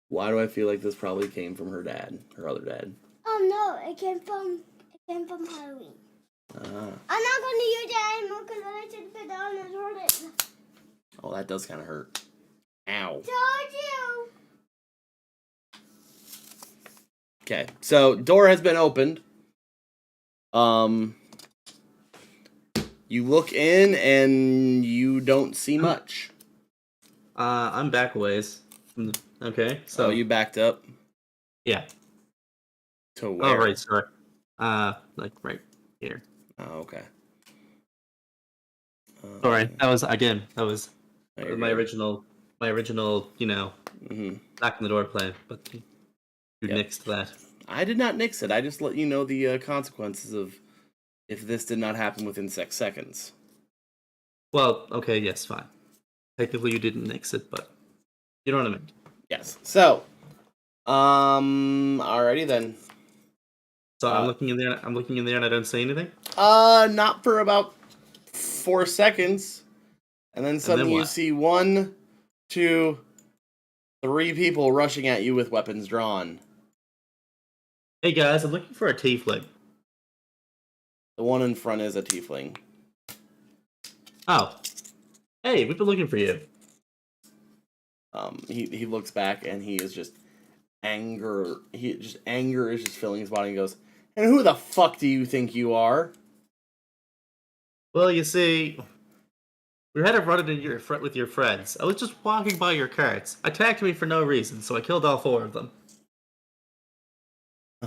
Why do I feel like this probably came from her dad, her other dad? Oh no, it came from Halloween. I'm not gonna use it anymore because I should put down and hurt it. Oh, that does kind of hurt. Ow. Told you. Okay, so door has been opened. You look in and you don't see much. I'm back a ways. Okay, So you backed up yeah. to where? Oh, right, sorry. Like right here. Oh, okay. Sorry, that was No, you're my good. original, Mhm. knocking the door plan, but you Yep. nixed that. I did not nix it. I just let you know the consequences of if this did not happen within 6 seconds. Well, okay, yes, fine. Technically, you didn't nix it, but you know what I mean. Yes. So, alrighty then. So I'm looking in there. I'm looking in there, and I don't say anything. Not for about 4 seconds, and then suddenly you what? see 1, 2, 3 people rushing at you with weapons drawn. Hey guys, I'm looking for a tiefling. The one in front is a tiefling. Oh, hey, we've been looking for you. He looks back and he is just anger. Anger is just filling his body. And goes, and who the fuck do you think you are? Well, you see, we had a run in with your friends. I was just walking by your carts. Attacked me for no reason, so I killed all 4 of them.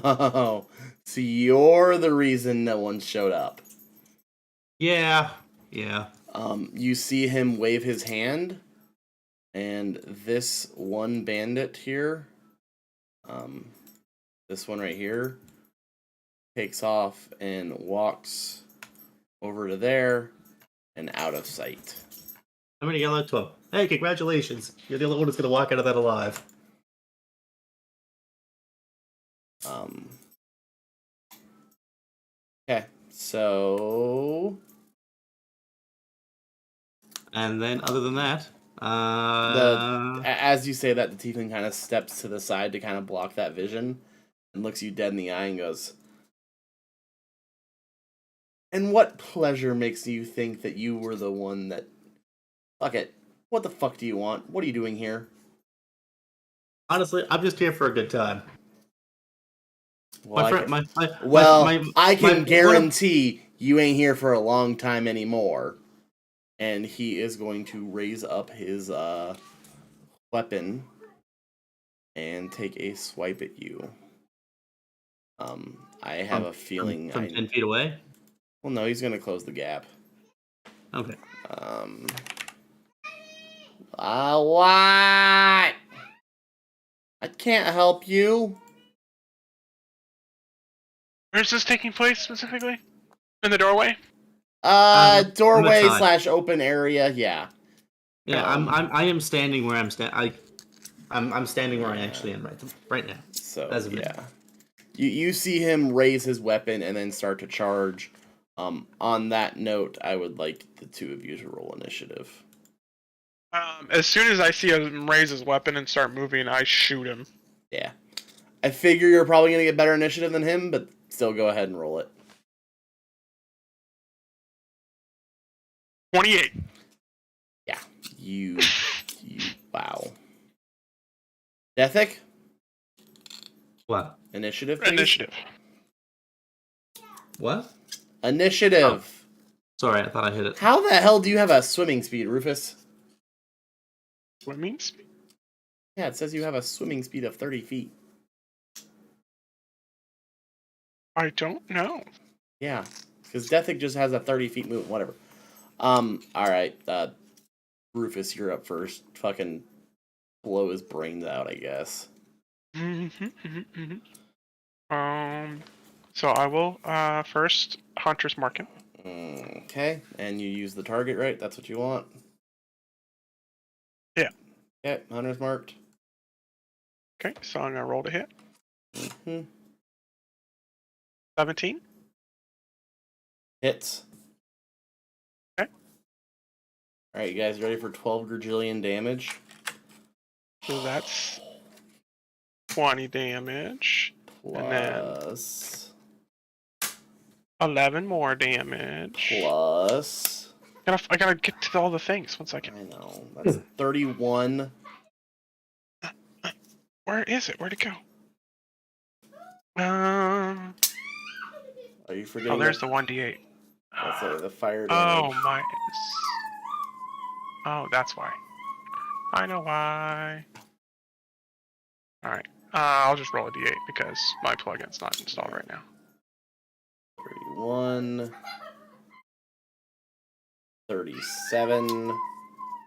Oh, so you're the reason no one showed up. Yeah. You see him wave his hand, and this one bandit here, this one right here, takes off and walks over to there and out of sight. I'm gonna yell out to him. Hey, congratulations! You're the only one who's gonna walk out of that alive. Okay, so And then, other than that, as you say that, the tiefling kind of steps to the side to kind of block that vision and looks you dead in the eye and goes, and what pleasure makes you think that you were the one that... Fuck it. What the fuck do you want? What are you doing here? honestly, I'm just here for a good time. Well, My I can my- guarantee you ain't here for a long time anymore. And he is going to raise up his weapon and take a swipe at you. I have a feeling from 10 feet away. Well, no, he's gonna close the gap. Okay. What? I can't help you. Where's this taking place specifically? In the doorway? Doorway side. / open area. Yeah. Yeah, I am standing where I'm I'm standing where I actually am right now. So As of now. yeah, you see him raise his weapon and then start to charge. On that note, I would like the 2 of you to roll initiative. As soon as I see him raise his weapon and start moving, I shoot him. Yeah, I figure you're probably gonna get better initiative than him, but still go ahead and roll it. 28. Yeah, you wow. Dethic, What? initiative. Please. Initiative. What? Initiative. Sorry, I thought I hit it. How the hell do you have a swimming speed, Rufus? Swimming speed? Yeah, it says you have a swimming speed of 30 feet. I don't know. Yeah, because Dethic just has a 30 feet movement, whatever. Alright, Rufus, you're up first. Fucking blow his brains out, I guess. So I will, first, Hunter's Mark him. Okay, and you use the target, right? That's what you want? Yeah. Okay, Hunter's marked. Okay, so I'm gonna roll to hit. Mm-hmm. 17. Hits. Okay. Alright, you guys ready for 12 gajillion damage? So that's 20 damage. And then Plus... 11 more damage. Plus... I gotta get to all the things. 1 second. I know. That's 31. Where is it? Where'd it go? Are you forgetting? Oh, there's the 1d8. That's the fire damage. Oh my. Oh, that's why. I know why. Alright. I'll just roll a d8 because my plugin's not installed right now. 31. 37.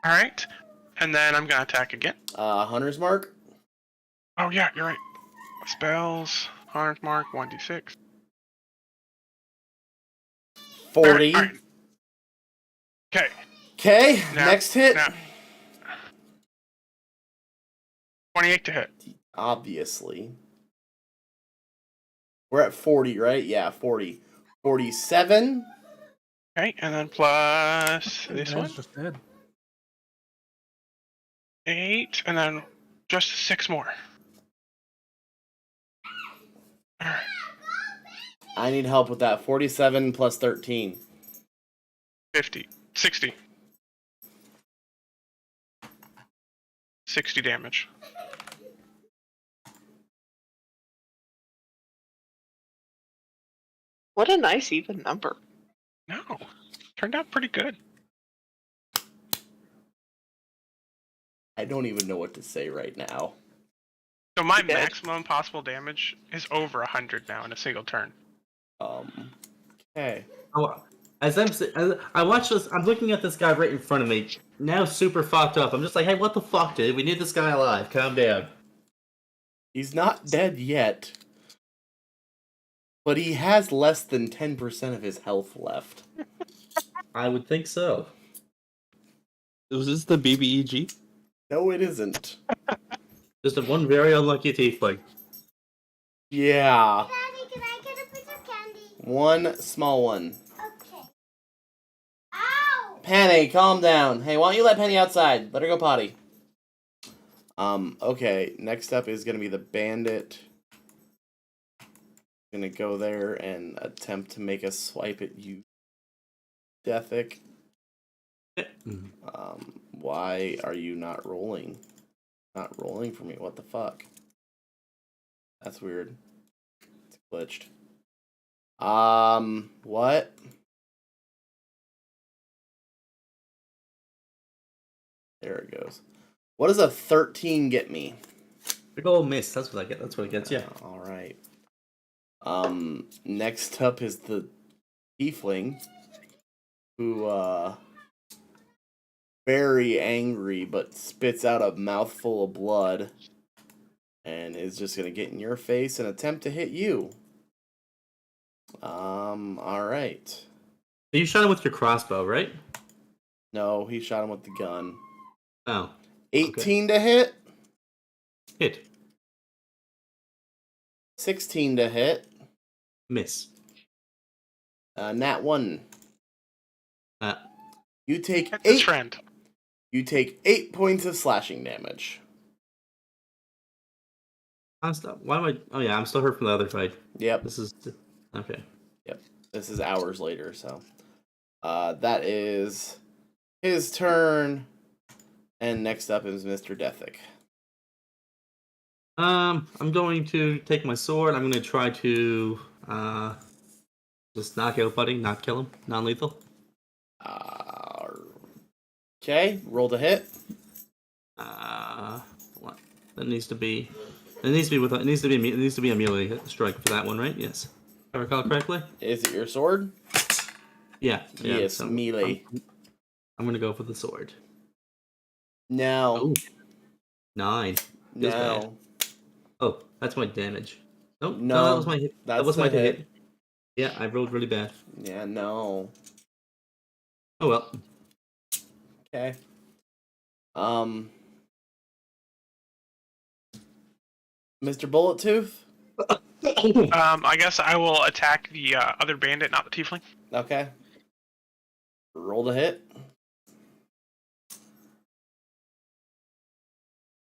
Alright. And then I'm gonna attack again. Hunter's mark. Oh yeah, you're right. Spells. Hunter's Mark, 1d6. 40. Okay. Okay, Now- next hit. now. 28 to hit. Obviously. We're at 40, right? Yeah, 40. 47. Okay, and then plus The this guy's one, just dead. 8, and then just 6 more. Alright. I need help with that. 47 plus 13. 50. 60. 60 damage. What a nice even number. No. Turned out pretty good. I don't even know what to say right now. So my You dead? maximum possible damage is over 100 now in a single turn. Okay. Oh, as I watch this, I'm looking at this guy right in front of me. Now super fucked up. I'm just like, hey, what the fuck, dude? We need this guy alive. Calm down. He's not dead yet. But he has less than 10% of his health left. I would think so. Was this the BBEG? No, it isn't. Just a one very unlucky tiefling. Yeah. Daddy, can I get a piece of candy? One small one. Okay. Ow! Penny, calm down. Hey, why don't you let Penny outside? Let her go potty. Okay, next up is gonna be the bandit. Gonna go there and attempt to make a swipe at you, Deathic. Why are you not rolling? Not rolling for me. What the fuck? That's weird. It's glitched. What? There it goes. What does a 13 get me? Big ol' miss. That's what I get. That's what it gets. Yeah. All right. Next up is the tiefling, who very angry but spits out a mouthful of blood and is just gonna get in your face and attempt to hit you. All right. So you shot him with your crossbow, right? No, he shot him with the gun. Oh, 18 to hit, hit, 16 to hit, miss. nat 1. You take That's his 8. friend. You take 8 points of slashing damage. Why am I? Oh yeah, I'm still hurt from the other fight. Yep. This is okay. This is hours later, so that is his turn. And next up is Mr. Deathic. I'm going to take my sword. I'm going to try to just knock out Buddy, not kill him, non-lethal. Okay, roll to hit. What? That needs to be. It needs to be a melee strike for that one, right? Yes. If I recall correctly. Is it your sword? Yeah. Yes, so melee. I'm going to go for the sword. No. Oh, 9. Feels bad. No. Oh, that's my damage. Nope. No, No, that was my hit. That that's was my the hit. hit. Yeah, I rolled really bad. Yeah, no. Oh well. Okay. Mr. Bullet Tooth? I guess I will attack the other bandit, not the tiefling. Okay. Roll to hit.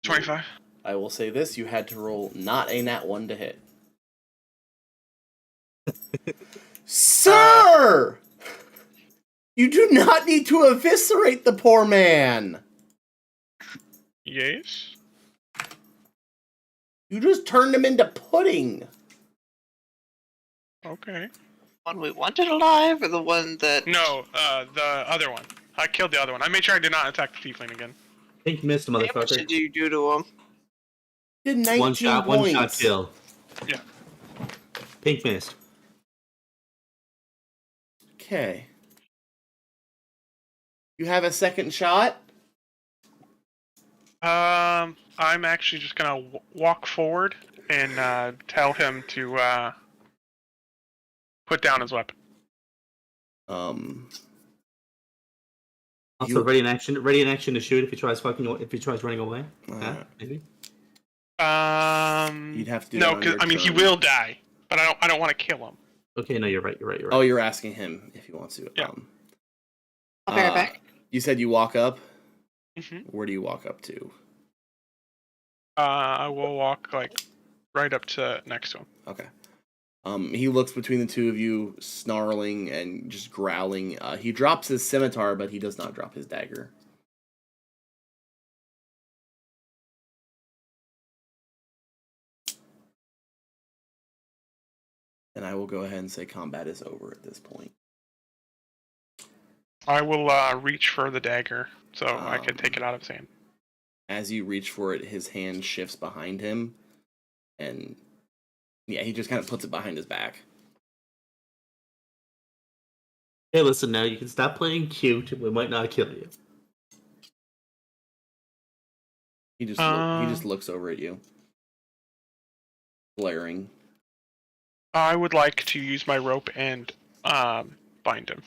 25. I will say this, you had to roll not a nat 1 to hit. Sir! You do not need to eviscerate the poor man! Yes. You just turned him into pudding! Okay. One we wanted alive, or the one that? No, the other one. I killed the other one. I made sure I did not attack the tiefling again. Pink missed, What damage motherfucker. did you do to him? Did 19 One shot points. kill. Yeah. Pink missed. Okay. You have a second shot? I'm actually just gonna walk forward and tell him to put down his weapon. Also, You- ready in action to shoot if he tries running away. Maybe. You'd have to do No, that on because your I mean he turn. will die, but I don't want to kill him. Okay, no, you're right. Oh, you're asking him if he wants to. Yeah. I'll be right back. You said you walk up. Hmm. Where do you walk up to? I will walk like right up to next to him. Okay. He looks between the two of you, snarling and just growling. He drops his scimitar, but he does not drop his dagger. And I will go ahead and say combat is over at this point. I will reach for the dagger so I can take it out of his hand. As you reach for it, his hand shifts behind him, and yeah, he just kind of puts it behind his back. Hey, listen now. You can stop playing cute. We might not kill you. He just looks over at you, glaring. I would like to use my rope and bind him.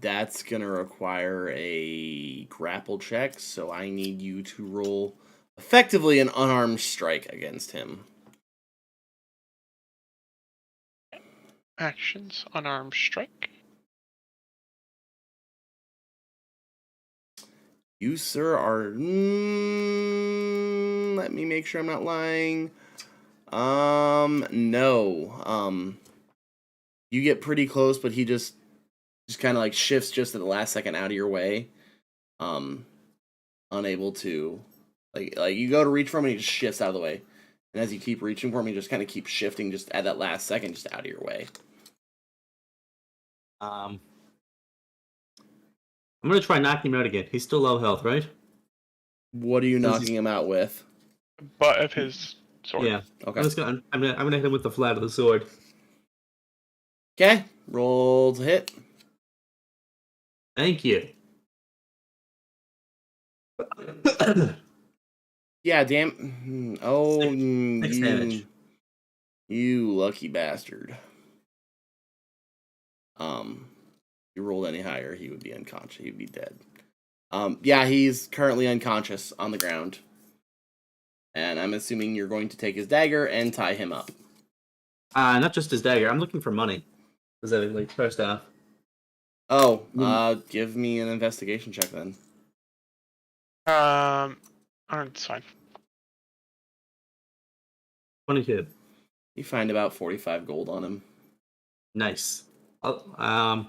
That's gonna require a grapple check, so I need you to roll effectively an unarmed strike against him. Actions, unarmed strike. You, sir, are... let me make sure I'm not lying. No. You get pretty close, but he just kind of like shifts just at the last second out of your way. Unable to... Like you go to reach for him and he just shifts out of the way. And as you keep reaching for him, he just kind of keeps shifting just at that last second, just out of your way. I'm gonna try knocking him out again. He's still low health, right? What are you Does knocking him out with? Butt of his sword. Yeah. Okay. I'm gonna hit him with the flat of the sword. Okay. Roll to hit. Thank you. Yeah, damn. Oh, Six damage. You lucky bastard. If you rolled any higher, he would be unconscious. He'd be dead. Yeah, he's currently unconscious on the ground. And I'm assuming you're going to take his dagger and tie him up. Not just his dagger. I'm looking for money. Specifically, first off. Oh, give me an investigation check then. It's fine. 22. You find about 45 gold on him. Nice. And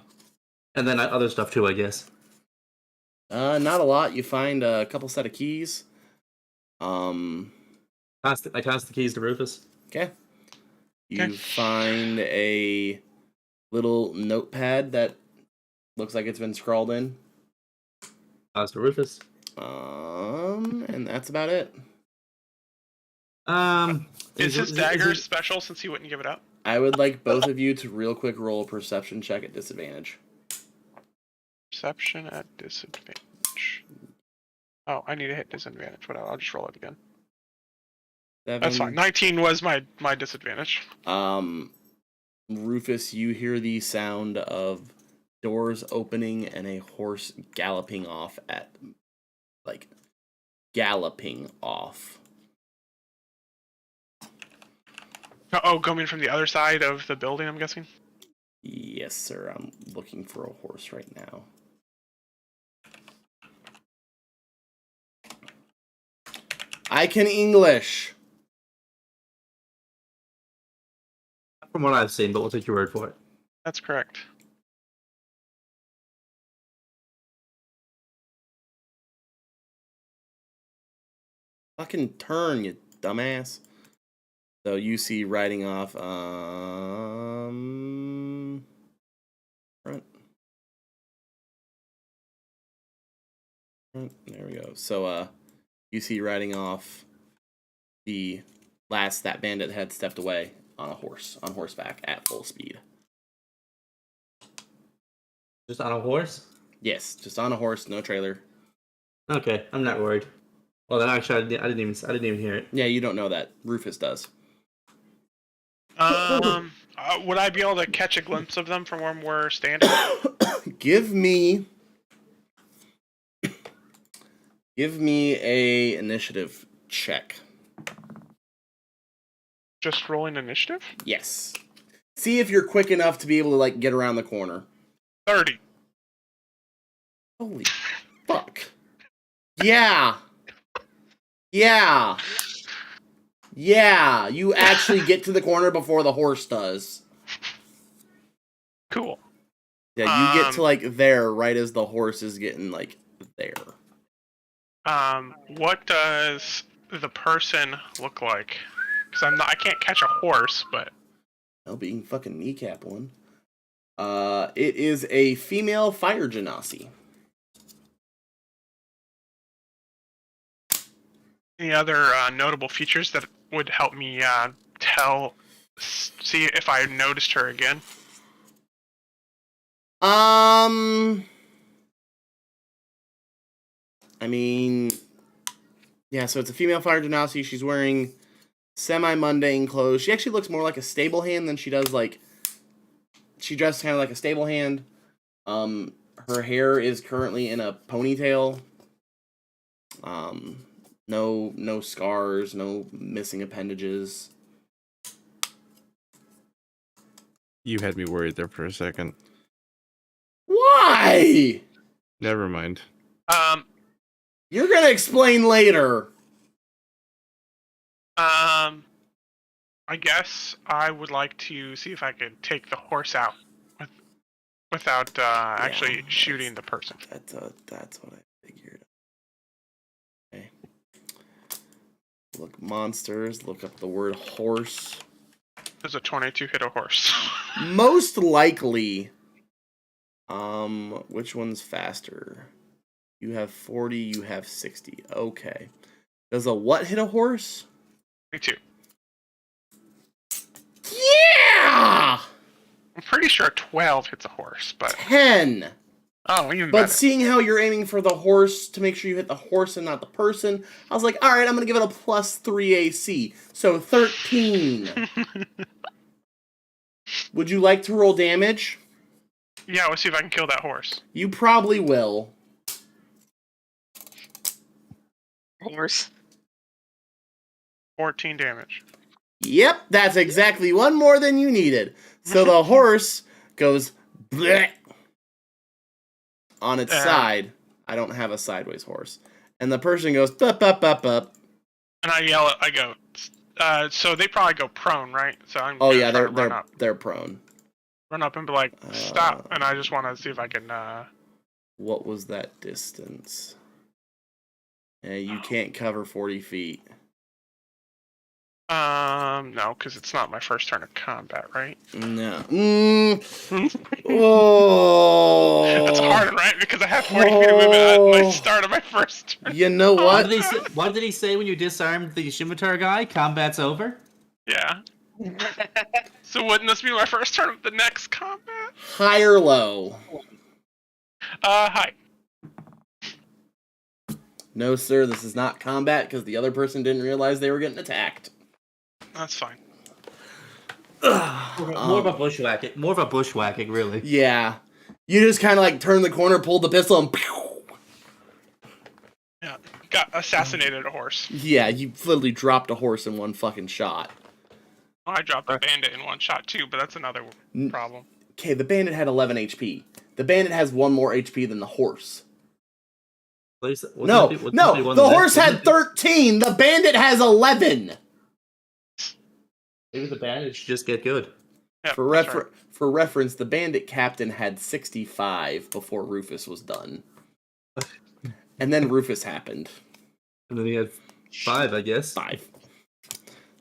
then other stuff too, I guess. Not a lot. You find a couple set of keys. I toss the keys to Rufus. Okay. You Okay. find a little notepad that looks like it's been scrawled in. Toss to Rufus. And that's about it. Is his dagger special since he wouldn't give it up? I would like both of you to real quick roll a perception check at disadvantage. Perception at disadvantage. Oh, I need to hit disadvantage. Whatever, I'll just roll it again. That's fine. 19 was my disadvantage. Rufus, you hear the sound of doors opening and a horse galloping off galloping off. Oh, coming from the other side of the building, I'm guessing? Yes, sir. I'm looking for a horse right now. I can English. From what I've seen, but we'll take your word for it. That's correct. Fucking turn, you dumbass. So you see riding off, front. There we go. So, you see riding off that bandit had stepped away on horseback at full speed. Just on a horse? Yes, just on a horse, no trailer. Okay, I'm not worried. Well, then actually, I didn't even hear it. Yeah, you don't know that. Rufus does. Would I be able to catch a glimpse of them from where we're standing? Give me a initiative check. Just rolling initiative? Yes. See if you're quick enough to be able to like get around the corner. 30. Holy fuck. Yeah. Yeah. Yeah. You actually get to the corner before the horse does. Cool. Yeah, you get to like there right as the horse is getting like there. What does the person look like? Because I can't catch a horse, but No, but you can fucking kneecap one. It is a female fire genasi. any other notable features that would help me see if I noticed her again? I mean, yeah, so it's a female fire genasi. She's wearing semi-mundane clothes. She actually looks more like a stable hand than she does like... She dresses kind of like a stable hand. Her hair is currently in a ponytail. No scars, no missing appendages. You had me worried there for a second. Why? Never mind. You're gonna explain later. I guess I would like to see if I could take the horse out without actually shooting the person. That's what I figured. Okay. Look monsters. Look up the word horse. Does a 22 hit a horse? Most likely. Which one's faster? You have 40. You have 60. Okay. Does a what hit a horse? 22. Yeah. I'm pretty sure 12 hits a horse, but 10. oh, even But better. seeing how you're aiming for the horse to make sure you hit the horse and not the person, I was like, all right, I'm gonna give it a +3 AC. So 13. Would you like to roll damage? Yeah, let's see if I can kill that horse. You probably will. Horse. 14 damage. Yep, that's exactly one more than you needed. So the horse goes bleh on its side. I don't have a sideways horse. And the person goes bup, bup, bup, bup. And I yell, I go, so they probably go prone, right? So I'm Oh gonna yeah, try to they're prone. run up and be like, stop. And I just want to see if I can, What was that distance? Yeah, you can't cover 40 feet. no, because it's not my first turn of combat, right? No. Oh. That's hard, right? Because I have 40 feet of movement at my start of my first turn. You know What what? did he say when you disarmed the Scimitar guy? Combat's over? Yeah. So wouldn't this be my first turn of the next combat? High or low? Hi. No, sir, this is not combat because the other person didn't realize they were getting attacked. That's fine. More of a bushwhacking. More of a bushwhacking, really. Yeah. You just kind of like turn the corner, pull the pistol, and pew! Yeah. Got assassinated a horse. Yeah, you literally dropped a horse in one fucking shot. Well, I dropped a bandit in one shot too, but that's another problem. Okay, the bandit had 11 HP. The bandit has 1 more HP than the horse. No, the horse had 13. The bandit has 11. Maybe the bandit should just get good. Yeah, For that's right. for reference, the bandit captain had 65 before Rufus was done. And then Rufus happened. And then he had 5, I guess. 5.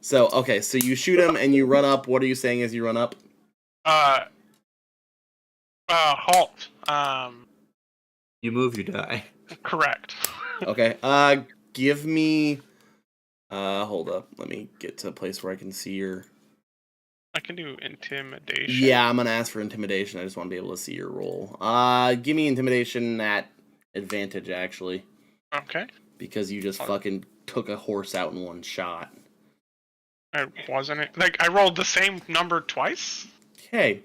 So, okay, so you shoot him and you run up. What are you saying as you run up? Halt. You move, you die. Correct. Okay, give me... hold up. Let me get to a place where I can see your... I can do intimidation. Yeah, I'm gonna ask for intimidation. I just want to be able to see your roll. Give me intimidation at advantage, actually. Okay. Because you just fucking took a horse out in one shot. I wasn't it? Like I rolled the same number twice. Okay.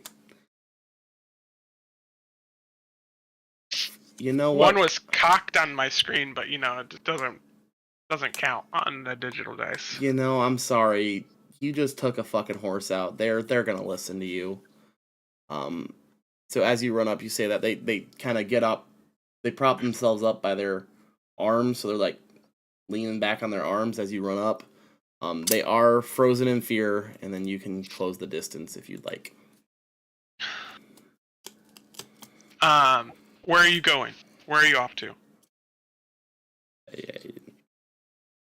You know what? One was cocked on my screen, but you know it doesn't count on the digital dice. You know, I'm sorry. You just took a fucking horse out. They're gonna listen to you. So as you run up, you say that they kind of get up. They prop themselves up by their arms, so they're like leaning back on their arms as you run up. They are frozen in fear, and then you can close the distance if you'd like. Where are you going? Where are you off to?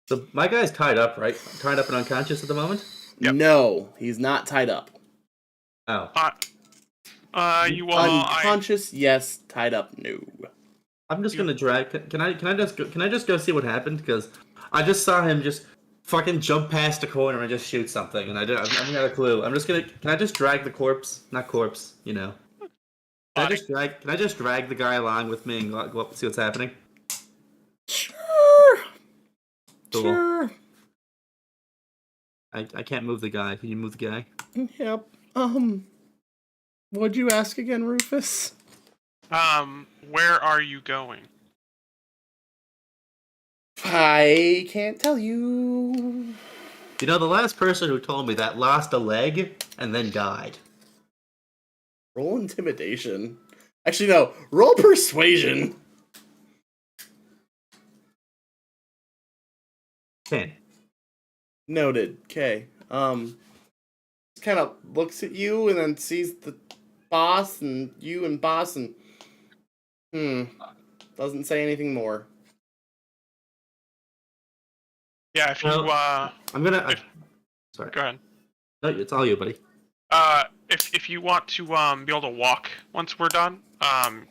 So my guy's tied up, right? Tied up and unconscious at the moment? Yep. No, he's not tied up. Oh. You all Unconscious, yes. Tied up, no. I'm just gonna drag. Can I just go see what happened? Because I just saw him just fucking jump past the corner and just shoot something, and I haven't got a clue. I'm just gonna. Can I just drag the corpse? Not corpse, you know. Can I just drag the guy along with me and go up and see what's happening? Sure. Cool. Sure. I can't move the guy. Can you move the guy? Yep. What'd you ask again, Rufus? where are you going? I can't tell you. You know, the last person who told me that lost a leg and then died. Roll intimidation. Actually, no. Roll persuasion. 10. Noted. Okay. Kind of looks at you and then sees the boss and you and boss and doesn't say anything more. Yeah, if you I'm gonna. Sorry. go ahead. No, it's all you, buddy. If you want to be able to walk once we're done,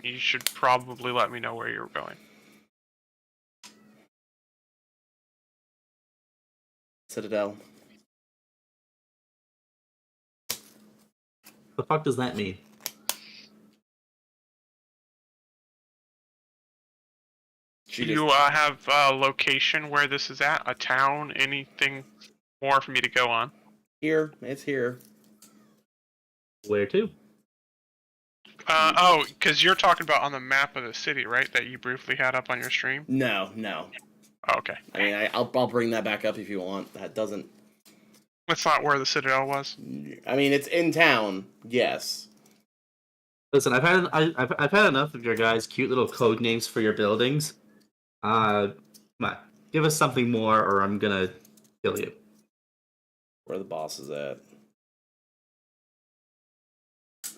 you should probably let me know where you're going. Citadel. The fuck does that mean? Do you have a location where this is at? A town? Anything more for me to go on? Here. It's here. Where to? Oh, because you're talking about on the map of the city, right? That you briefly had up on your stream? No. Oh, okay. I mean, I'll bring that back up if you want. That doesn't... That's not where the Citadel was? I mean, it's in town, yes. Listen, I've had enough of your guys' cute little code names for your buildings. Come on, give us something more, or I'm gonna kill you. Where the boss is at.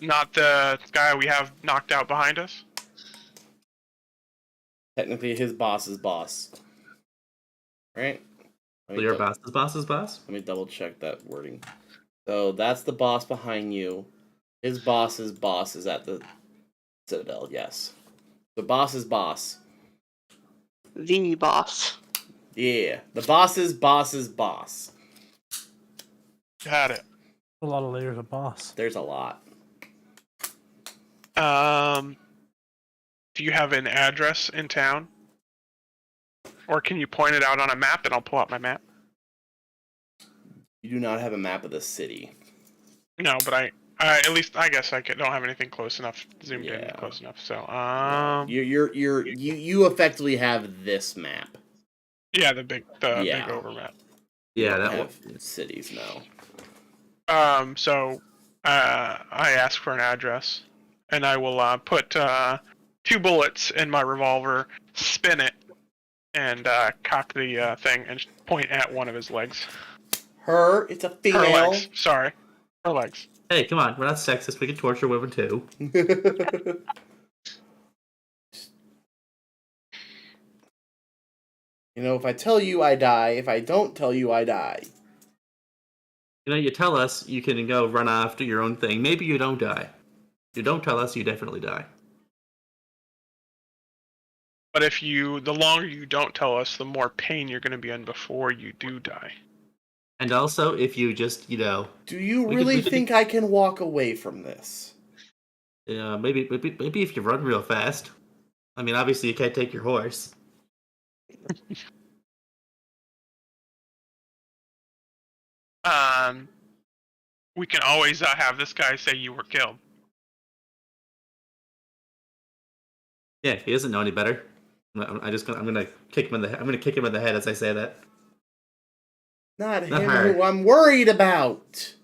Not the guy we have knocked out behind us? Technically, his boss's boss. Right? So your boss's boss? Let me double check that wording. So that's the boss behind you. His boss's boss is at the Citadel, yes. The boss's boss. The boss. Yeah. The boss's boss's boss. Got it. A lot of layers of boss. There's a lot. Do you have an address in town? Or can you point it out on a map and I'll pull out my map? You do not have a map of the city. No, but I at least I guess I don't have anything close enough zoomed in close enough. So you effectively have this map. Yeah, the big over map. Yeah, that one. Cities now. So I ask for an address, and I will put 2 bullets in my revolver, spin it, and cock the thing and point at one of his legs. It's a female. Her legs. Sorry. Her legs. Hey, come on, we're not sexist. We can torture women too. You know, if I tell you, I die. If I don't tell you, I die. You know, you tell us, you can go run off, do your own thing. Maybe you don't die. If you don't tell us, you definitely die. But the longer you don't tell us, the more pain you're going to be in before you do die. And also, if you just, Do you really think I can walk away from this? Yeah, maybe if you run real fast. I mean, obviously you can't take your horse. we can always have this guy say you were killed. Yeah, he doesn't know any better. I'm gonna kick him in the. I'm gonna kick him in the head as I say that. Not Not him hard. who I'm worried about.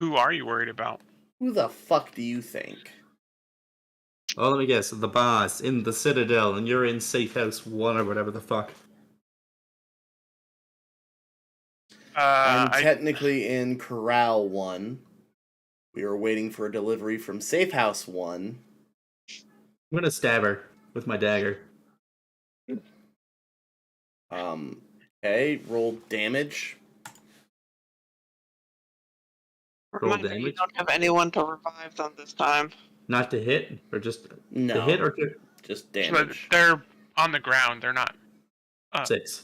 Who are you worried about? Who the fuck do you think? Well, let me guess. The boss in the Citadel, and you're in Safe House 1 or whatever the fuck. I'm technically in Corral 1. We were waiting for a delivery from Safe House 1. I'm gonna stab her with my dagger. Okay, roll damage. Roll Reminder, you damage? don't have anyone to revive them this time. Not to hit, or just No. to hit, or to Just So damage. they're on the ground. They're not. 6.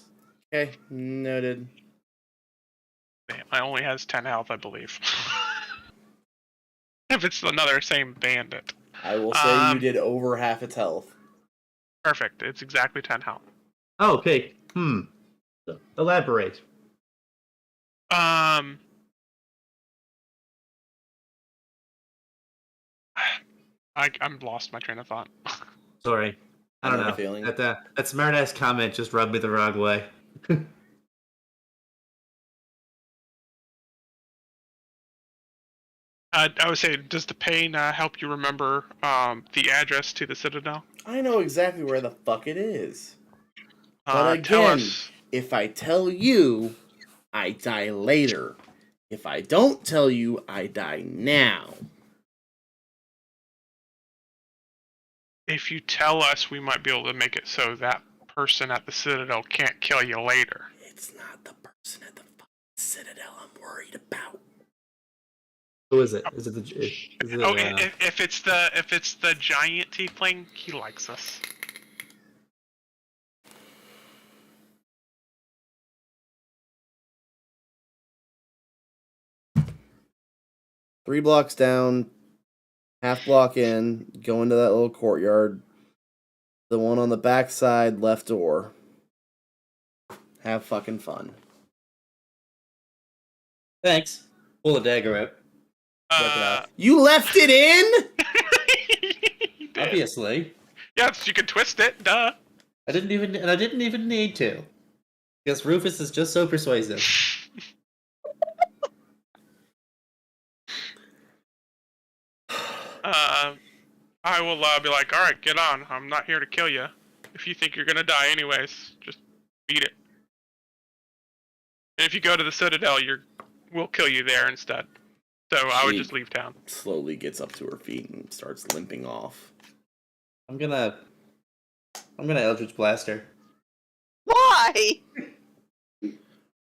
Okay, noted. Damn, I only has 10 health, I believe. If it's another same bandit. I will say you did over half its health. Perfect. It's exactly 10 health. Oh, okay. Elaborate. I'm lost my train of thought. Sorry. I don't I know know. the feeling. That smart-ass comment just rubbed me the wrong way. I would say, does the pain help you remember the address to the Citadel? I know exactly where the fuck it is. But Tell again, us. if I tell you, I die later. If I don't tell you, I die now. If you tell us, we might be able to make it so that person at the Citadel can't kill you later. It's not the person at the fucking Citadel I'm worried about. Who is it? Is it the? Is it, Oh, if it's the giant tiefling, he likes us. Three blocks down, half block in, go into that little courtyard. The one on the back side, left door. Have fucking fun. Thanks. Pull the dagger out. Work it out. You left it in? You did. Obviously. Yes, you can twist it. Duh. I didn't even need to. Because Rufus is just so persuasive. I will be like, all right, get on. I'm not here to kill you. If you think you're gonna die anyways, just beat it. And if you go to the Citadel, we'll kill you there instead. So I would just leave town. Slowly gets up to her feet and starts limping off. I'm gonna Eldritch Blast her. Why?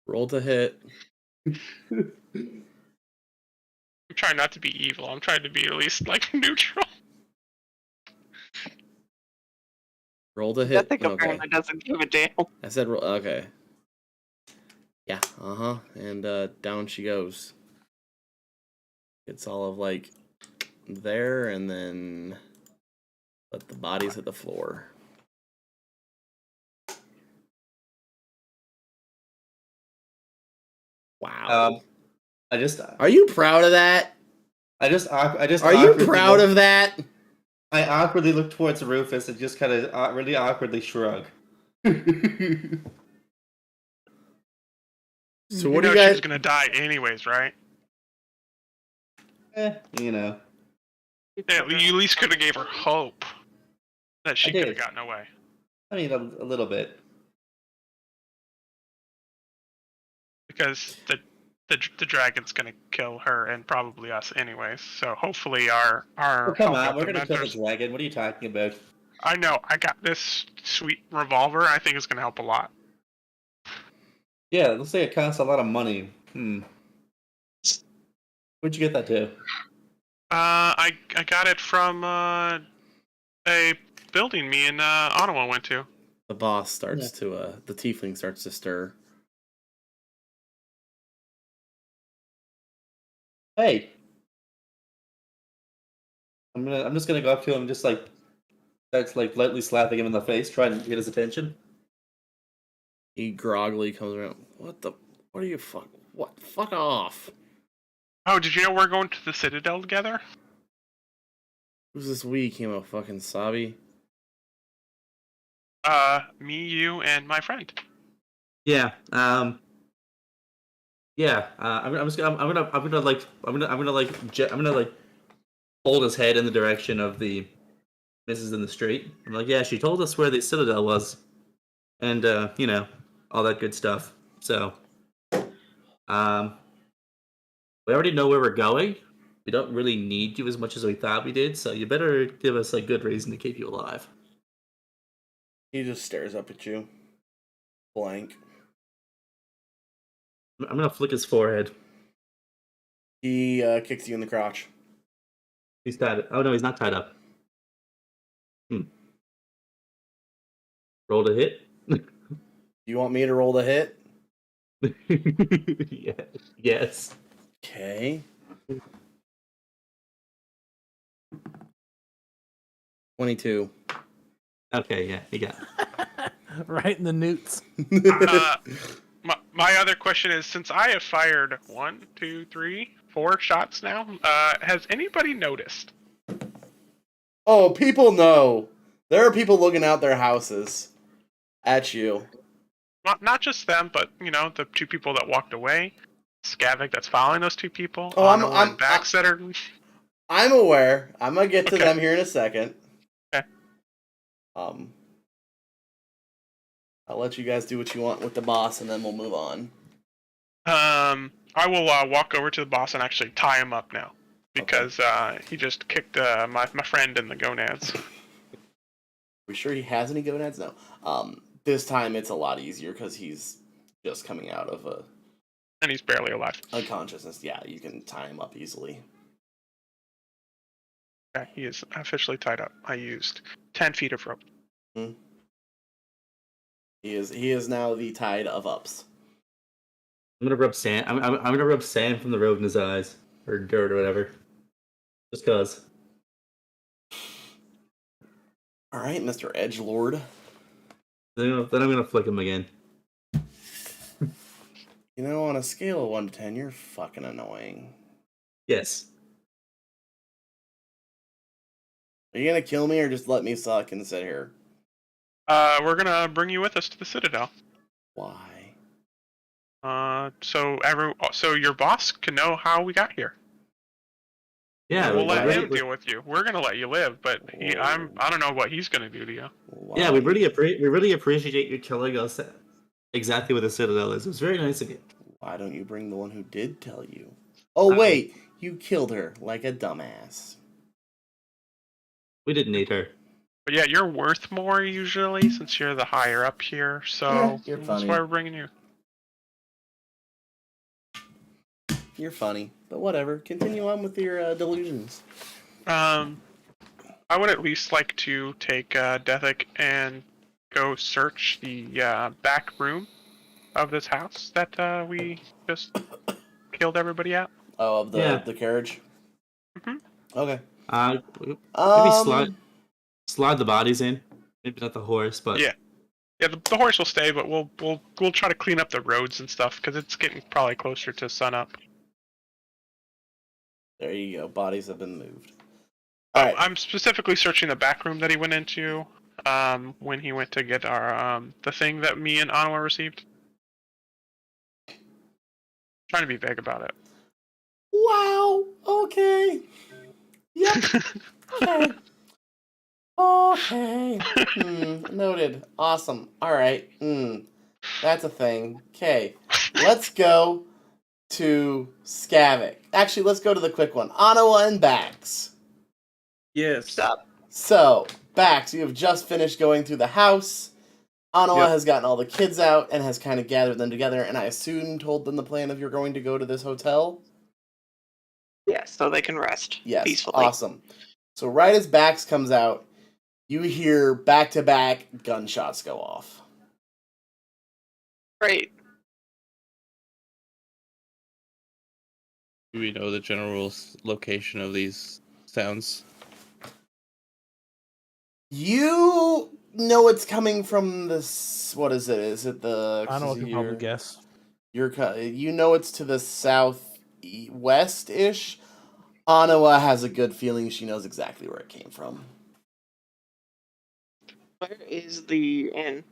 Roll to hit. I'm trying not to be evil. I'm trying to be at least like neutral. Roll to I hit. think Okay. apparently doesn't give a damn. I said roll. Okay. Yeah. And down she goes. It's all of like there, and then let the bodies hit the floor. Wow. Are you proud of that? Are you proud of that? I awkwardly look towards Rufus and just kind of really awkwardly shrug. So You what know do you she guys? was gonna die anyways, right? You know. Yeah, you at least could have gave her hope that she I could did. have gotten away. I mean, a little bit. Because the dragon's gonna kill her and probably us anyways. So hopefully our Oh, come help on, got we're the gonna kill the mentors- dragon. What are you talking about? I know. I got this sweet revolver. I think it's gonna help a lot. Yeah, it looks like it costs a lot of money. Where'd you get that to? I got it from a building me and Ottawa went to. The boss starts to the tiefling starts to stir. Hey, I'm just gonna go up to him, just like starts like lightly slapping him in the face, trying to get his attention. He groggily comes around. What are you what? Fuck off. Oh, did you know we're going to the Citadel together? Who's this we, Kimo? Fucking Sabi? Me, you, and my friend. Yeah. Yeah. I'm gonna hold his head in the direction of the missus in the street. I'm like, yeah, she told us where the Citadel was, and you know, all that good stuff. So, we already know where we're going. We don't really need you as much as we thought we did. So you better give us a good reason to keep you alive. He just stares up at you. Blank. I'm gonna flick his forehead. He kicks you in the crotch. He's tied up. Oh no, he's not tied up. Roll to hit. You want me to roll the hit? Yeah. Yes. Okay. 22. Okay, yeah, you got it. Right in the newts. My other question is, since I have fired 1, 2, 3, 4 shots now, has anybody noticed? Oh, people know. There are people looking out their houses at you. Not just them, but you know, the 2 people that walked away, Skavik that's following those 2 people. Oh, I'm Bax that are. I'm aware. I'm gonna get to them here in a second. Okay. I'll let you guys do what you want with the boss, and then we'll move on. I will walk over to the boss and actually tie him up now, because he just kicked my friend in the gonads. We sure he has any gonads? No. This time it's a lot easier because he's just coming out of And he's barely alive. unconsciousness. Yeah, you can tie him up easily. Yeah, he is officially tied up. I used 10 feet of rope. He is now the tide of ups. I'm gonna rub sand. I'm gonna rub sand from the road in his eyes, or dirt, or whatever. Just cause. All right, Mr. Edgelord. Then I'm gonna flick him again. You know, on a scale of 1 to 10, you're fucking annoying. Yes. Are you gonna kill me or just let me suck and sit here? We're gonna bring you with us to the Citadel. Why? So your boss can know how we got here. Yeah. We'll let him deal with you. We're gonna let you live, but I don't know what he's gonna do to you. Why? Yeah, we really appreciate you telling us exactly what the Citadel is. It was very nice of you. Why don't you bring the one who did tell you? Oh, wait! You killed her like a dumbass. We didn't need her. But yeah, you're worth more usually since you're the higher up here. So You're that's funny. why we're bringing you. You're funny, but whatever. Continue on with your delusions. I would at least like to take Dethic and go search the back room of this house that we just killed everybody at. Oh, of the carriage? Mm-hmm. Okay. Maybe slide the bodies in. Maybe not the horse, but Yeah, the horse will stay, but we'll try to clean up the roads and stuff because it's getting probably closer to sunup. There you go. Bodies have been moved. All right. I'm specifically searching the back room that he went into when he went to get our the thing that me and Anwa received. Trying to be vague about it. Wow. Okay. Yep. Okay. Okay. Noted. Awesome. All right. That's a thing. Okay. Let's go to Skavik. Actually, let's go to the quick one. Anawa and Bax. Yes. Stop. So, Bax, you have just finished going through the house. Anawa has gotten all the kids out and has kind of gathered them together, and I assume told them the plan of you're going to go to this hotel? Yes, so they can rest Yes, peacefully. awesome. So right as Bax comes out, you hear back-to-back gunshots go off. Great. Do we know the general location of these sounds? You know it's coming from this. What is it? Is it the? I know I can probably your- guess. You know it's to the southwest ish. Anawa has a good feeling she knows exactly where it came from. Where is the inn?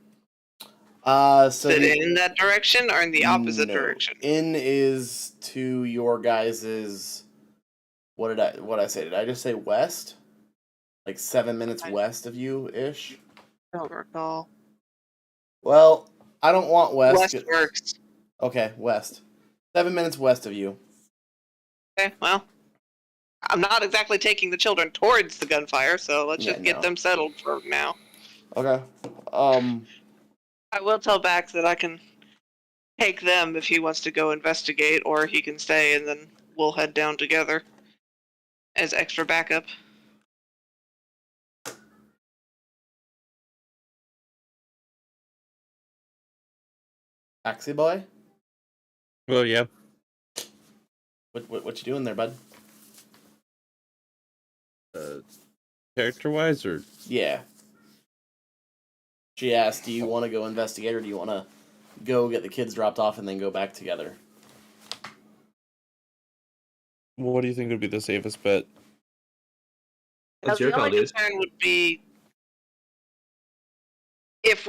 So Is it in that direction or in the opposite no. direction? Inn is to your guys's. What I say? Did I just say west? Like 7 minutes west of you ish. I don't recall. Well, I don't want west. West works. Okay, west. 7 minutes west of you. Okay, well, I'm not exactly taking the children towards the gunfire, so let's Yeah, just get no. them settled for now. Okay. I will tell Bax that I can take them if he wants to go investigate, or he can stay and then we'll head down together as extra backup. Taxi boy, Well, yeah. what you doing there, bud? Character-wise, or Yeah. She asked, "Do you want to go investigate, or do you want to go get the kids dropped off and then go back together?" what do you think would be the safest bet? What's Now, your the call, only dude? concern would be if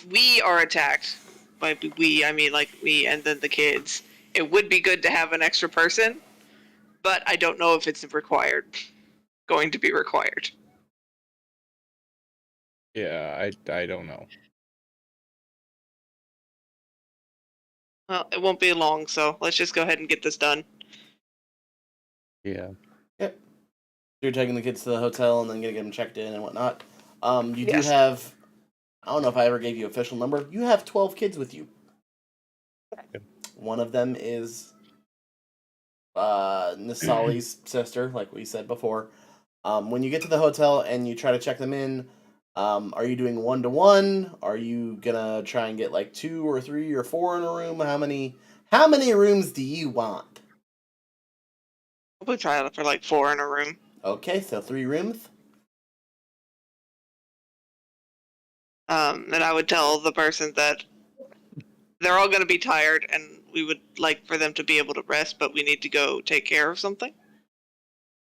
we are attacked. By we, I mean like me and then the kids. It would be good to have an extra person, but I don't know if it's going to be required. Yeah, I don't know. Well, it won't be long, so let's just go ahead and get this done. Yeah. You're taking the kids to the hotel and then gonna get them checked in and whatnot. You Yes. do have. I don't know if I ever gave you official number. You have 12 kids with you. Okay. One of them is Nisali's sister, like we said before. When you get to the hotel and you try to check them in, are you doing 1-to-1? Are you gonna try and get like 2 or 3 or 4 in a room? How many rooms do you want? We'll try it for like 4 in a room. Okay, so 3 rooms. And I would tell the person that they're all going to be tired and we would like for them to be able to rest, but we need to go take care of something.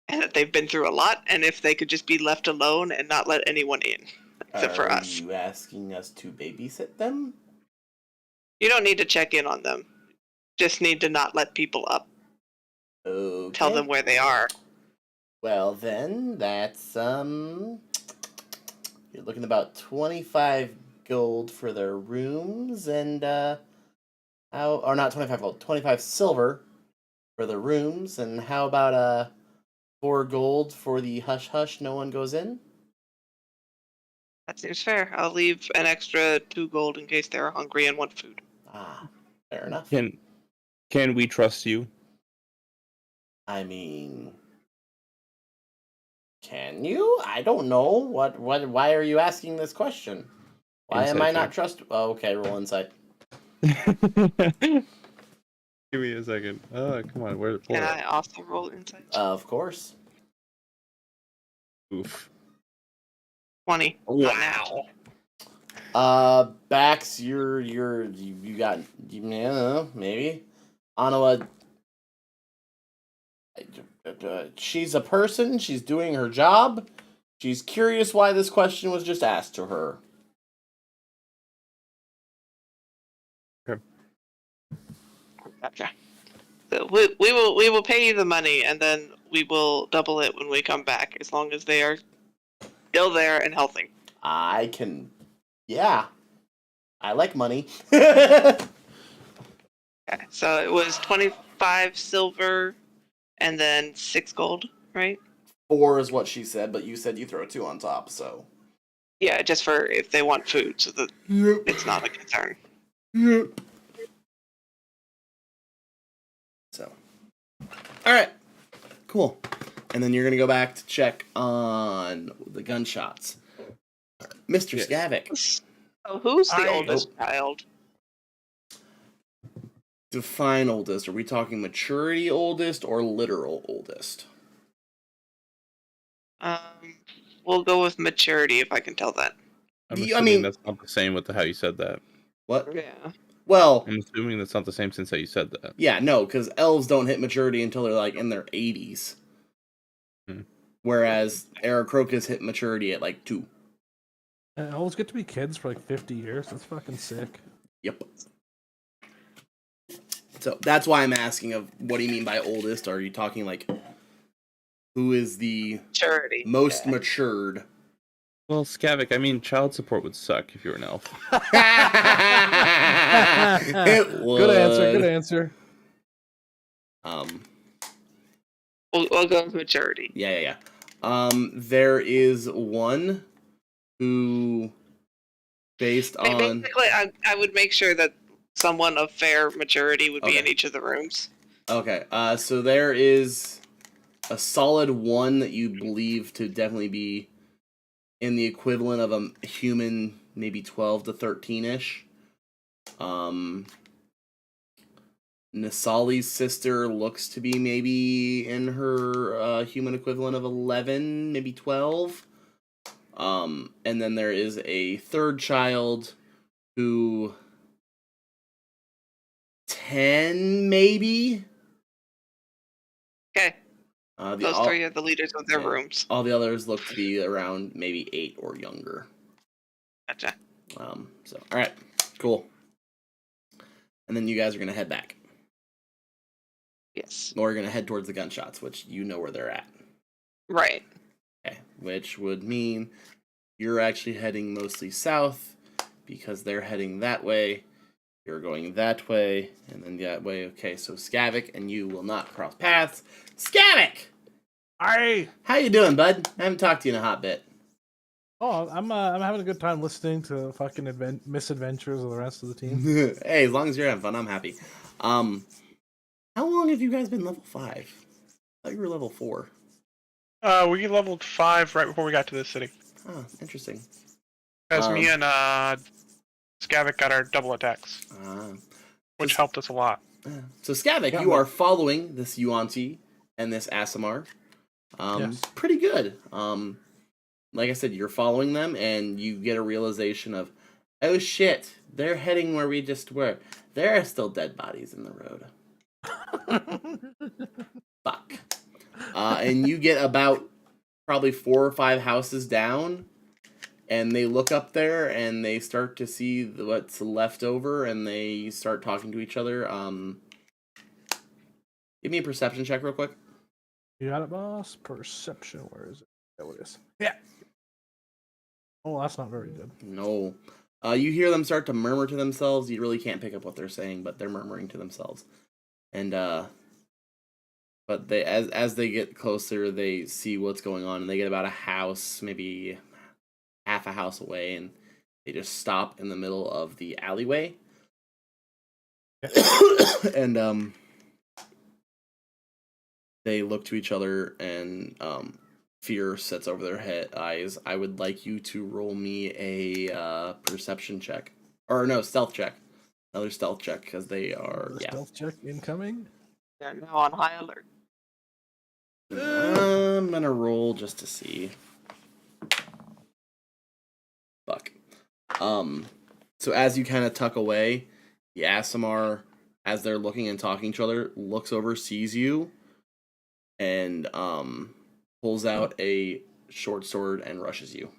And that they've been through a lot, and if they could just be left alone and not let anyone in, except for us. Are you asking us to babysit them? You don't need to check in on them. Just need to not let people up. Okay. Tell them where they are. Well then, that's you're looking about 25 gold for their rooms, and or not 25 gold, 25 silver for the rooms, and how about 4 gold for the hush hush? No one goes in. That seems fair. I'll leave an extra 2 gold in case they're hungry and want food. Ah, fair enough. Can we trust you? I mean, can you? I don't know. What? Why are you asking this question? Why am Insight I not check. trust? Oh, okay, roll insight. Give me a second. Come on. Where? Can I also roll insight? Of course. Oof. 20. Wow. Bax, you got, yeah, maybe. Anawa, she's a person, she's doing her job, she's curious why this question was just asked to her. Gotcha. So we will pay you the money, and then we will double it when we come back, as long as they are still there and healthy. I can, yeah. I like money. Okay, so it was 25 silver, and then 6 gold, right? 4 is what she said, but you said you throw 2 on top, so. Yeah, just for if they want food, so that Yep. it's not a concern. Yep. So, all right, cool. And then you're gonna go back to check on the gunshots, Mr. Yes. Skavik. So who's the I- oldest child? Define oldest. Are we talking maturity oldest or literal oldest? We'll go with maturity if I can tell that. I'm I assuming mean- that's not the same with how you said that. What? Yeah. Well, I'm assuming that's not the same since how you said that. yeah, no, because elves don't hit maturity until they're like in their 80s. Hmm. Whereas Aarakocras hit maturity at like 2. And elves get to be kids for like 50 years. That's fucking sick. Yep. So that's why I'm asking of what do you mean by oldest? Are you talking like who is the Charity. most Yeah. matured? Well, Skavik, I mean, child support would suck if you were an elf. It would. Good answer. Good answer. We'll go with maturity. Yeah. There is one who, based on Basically, I would make sure that someone of fair maturity would be in Okay. each of the rooms. okay, so there is a solid one that you believe to definitely be in the equivalent of a human, maybe 12 to 13-ish. Nasali's sister looks to be maybe in her human equivalent of 11, maybe 12. And then there is a third child who 10 maybe. Okay, The those all, 3 are the leaders of their yeah. rooms. all the others look to be around maybe 8 or younger. Gotcha. So all right, cool. And then you guys are gonna head back, Yes. or you're gonna head towards the gunshots, which you know where they're at. Right. Okay, which would mean you're actually heading mostly south because they're heading that way. You're going that way, and then that way. Okay, so Skavik and you will not cross paths. Skavik! Hey! How you doing, bud? I haven't talked to you in a hot bit. Oh, I'm having a good time listening to fucking misadventures of the rest of the team. Hey, as long as you're having fun, I'm happy. How long have you guys been level 5? I thought you were level 4. We leveled 5 right before we got to the city. Oh, interesting. As me and Skavik got our double attacks, which helped us a lot. So Skavik, Yeah, you man. are following this Yuan-Ti and this Aasimar. Yes. Pretty good. Like I said, you're following them, and you get a realization of, oh shit, they're heading where we just were. There are still dead bodies in the road. Fuck. And you get about probably 4 or 5 houses down, and they look up there, and they start to see what's left over, and they start talking to each other. Give me a perception check real quick. You got it, boss? Perception. Where is it? There it is. Yeah. Oh, that's not very good. No. You hear them start to murmur to themselves. You really can't pick up what they're saying, but they're murmuring to themselves. And but they as they get closer, they see what's going on, and they get about a house, maybe half a house away, and they just stop in the middle of the alleyway. And they look to each other, and fear sets over their eyes. I would like you to roll me a perception check. Or no, stealth check. Another stealth check, because they are... The Yeah. Stealth check incoming. They're now on high alert. I'm gonna roll just to see. Fuck. So as you kind of tuck away, the Aasimar, as they're looking and talking to each other, looks over, sees you, and pulls out a short sword and rushes you.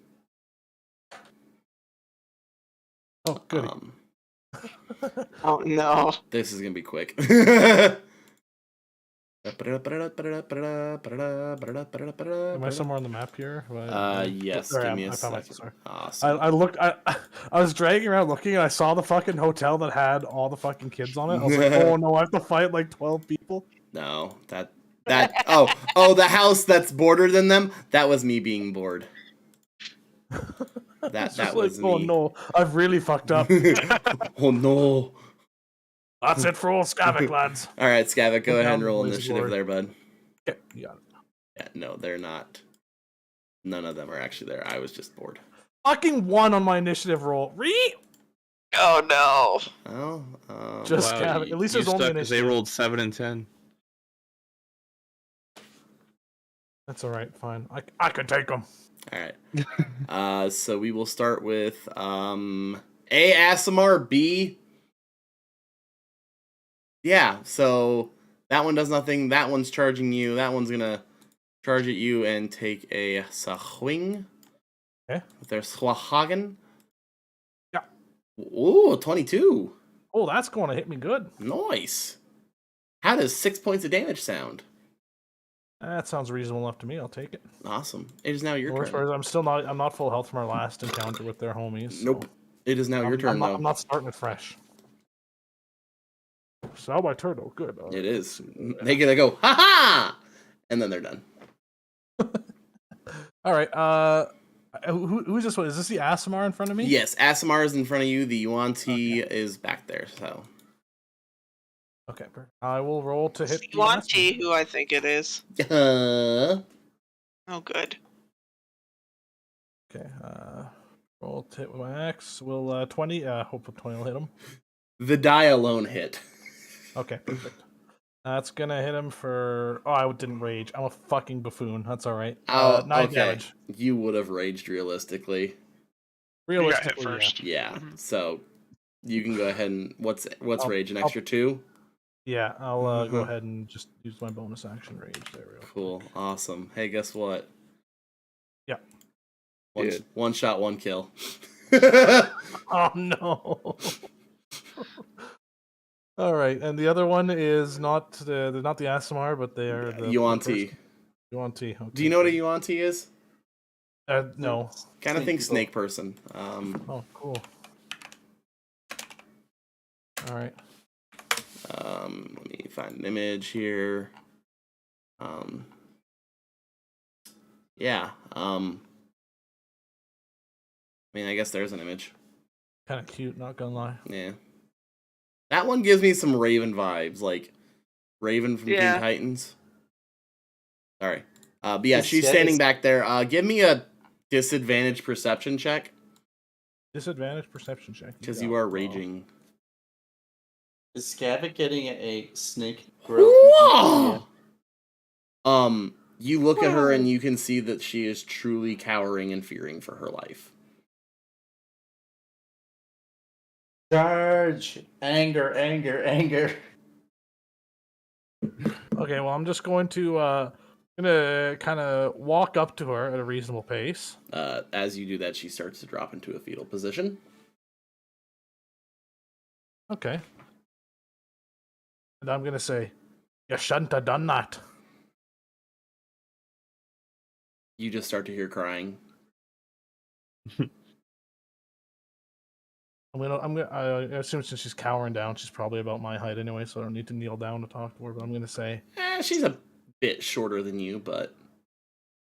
Oh, good. Oh no. This is gonna be quick. Am I somewhere on the map here? Yes. There I Give am. me a I found second. myself, sorry. Awesome. I looked. I was dragging around looking, and I saw the fucking hotel that had all the fucking kids on it. I was like, oh no, I have to fight like 12 people. No, that oh, the house that's border than them. That was me being bored. It's That just was like, oh me. no, I've really fucked up. Oh no. That's it for old Skavik, lads. All right, Skavik, go Look ahead down and roll the blaze of initiative glory. there, bud. Okay, you got it. Yeah, no, they're not. None of them are actually there. I was just bored. Fucking 1 on my initiative roll. Oh no. Oh, Just Skavik. At least you there's only stuck 'cause they initiative. rolled 7 and 10. That's all right. Fine. I can take them. All right. So we will start with A. Asimar, B. Yeah, so that one does nothing. That one's charging you. That one's gonna charge at you and take a swing. Okay. With their Swahagen. Yeah. Ooh, 22. Oh, that's going to hit me good. Nice. How does 6 points of damage sound? That sounds reasonable enough to me. I'll take it. Awesome. It is now your Worst part turn. is I'm not full health from our last encounter with their homies. So Nope. It is now your turn, though. I'm not starting it fresh. So now my turn. Oh, good. It is. They gonna go, ha ha! And then they're done. All right. Who's this one? Is this the Asimar in front of me? Yes, Asimar is in front of you. The Yuan-Ti is back there, so. Okay. I will roll to hit. Yuan-Ti, who I think it is. Uh, Oh, good. Okay. Roll to hit with my axe. Will 20? Hopefully 20 will hit him. the die alone hit. Okay, perfect. That's gonna hit him for. Oh, I didn't rage. I'm a fucking buffoon. That's all right. 9 damage. You would have raged realistically. Realistically, hit first. Yeah. So you can go ahead and what's rage? An I'll- extra 2? Yeah, I'll go ahead and just use my bonus action rage there. Real Cool. Awesome. Hey, guess what? Yeah. One shot, one kill. Oh no. All right, and the other one is not they're not the Asimar, but they are the Yuan-Ti. Yuan-Ti. Okay. Do you know what a Yuan-Ti is? No. Kind of think snake person. Oh, cool. All right. Let me find an image here. Yeah. I mean, I guess there's an image. Kind of cute, not gonna lie. Yeah. That one gives me some Raven vibes, like Raven from Teen Titans. Sorry. But yeah, she's standing back there. Give me a disadvantage perception check. Disadvantage perception check. Because you are raging. Is Scavik getting a snake growth? Whoa! You look at her and you can see that she is truly cowering and fearing for her life. Charge! Anger, anger, anger. Okay, well, I'm just going to gonna kind of walk up to her at a reasonable pace. As you do that, she starts to drop into a fetal position. Okay. And I'm gonna say, "You shouldn't have done that." You just start to hear crying. I assume since she's cowering down, she's probably about my height anyway, so I don't need to kneel down to talk to her. But I'm gonna say, She's a bit shorter than you, but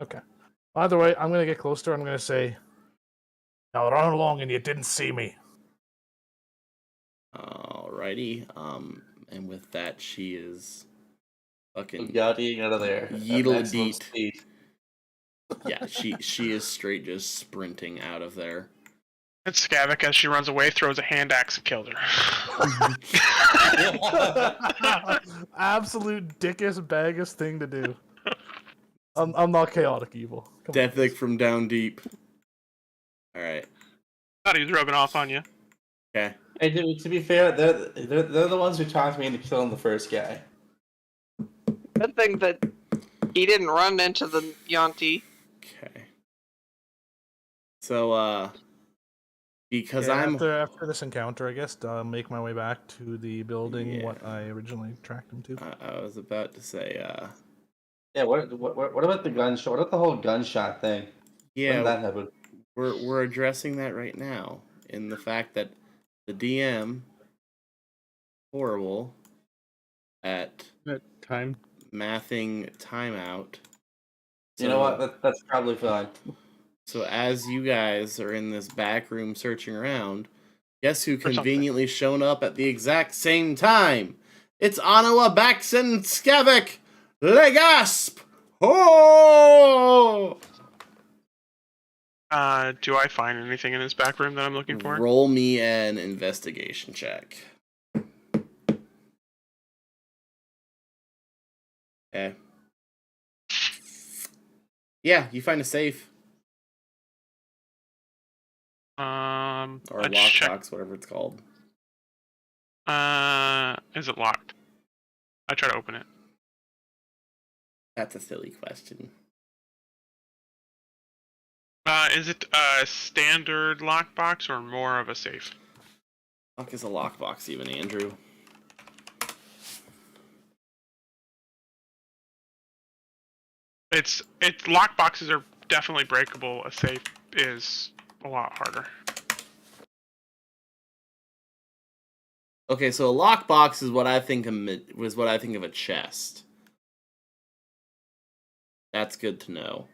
okay. Either way, I'm gonna get close to her. I'm gonna say, "Now run along, and you didn't see me." alrighty. And with that, she is fucking Yachting out of there. at Yeedle maximum deet. speed. Yeah, she is straight just sprinting out of there. And Scavik, as she runs away, throws a hand axe and kills her. Absolute dickest baggest thing to do. I'm not chaotic evil. Come on. Deathic from down deep. Alright. Thought he was rubbing off on you. Okay. Hey, dude, to be fair, they're the ones who talked me into killing the first guy. Good thing that he didn't run into the Yuan-Ti. Okay. So, because Yeah, I'm after this encounter, I guess I'll make my way back to the building Yeah. what I originally tracked him to. I was about to say, Yeah, what about the gunshot? What about the whole gunshot thing? When did that yeah, happen? we're addressing that right now in the fact that the DM horrible at Time. mathing timeout. You know what? That's probably fine. So as you guys are in this back room searching around, guess who something. conveniently shown up at the exact same time? It's Anawa Baxen Skavik Legasp! Oh! Do I find anything in this back room that I'm looking for? Roll me an investigation check. Okay. Yeah, you find a safe Or or a lockbox, whatever it's called. Is it locked? I try to open it. That's a silly question. Is it a standard lockbox or more of a safe? Fuck is a lockbox even, Andrew? It's lockboxes are definitely breakable. A safe is a lot harder. Okay, so a lockbox is what I think of a chest. That's good to know.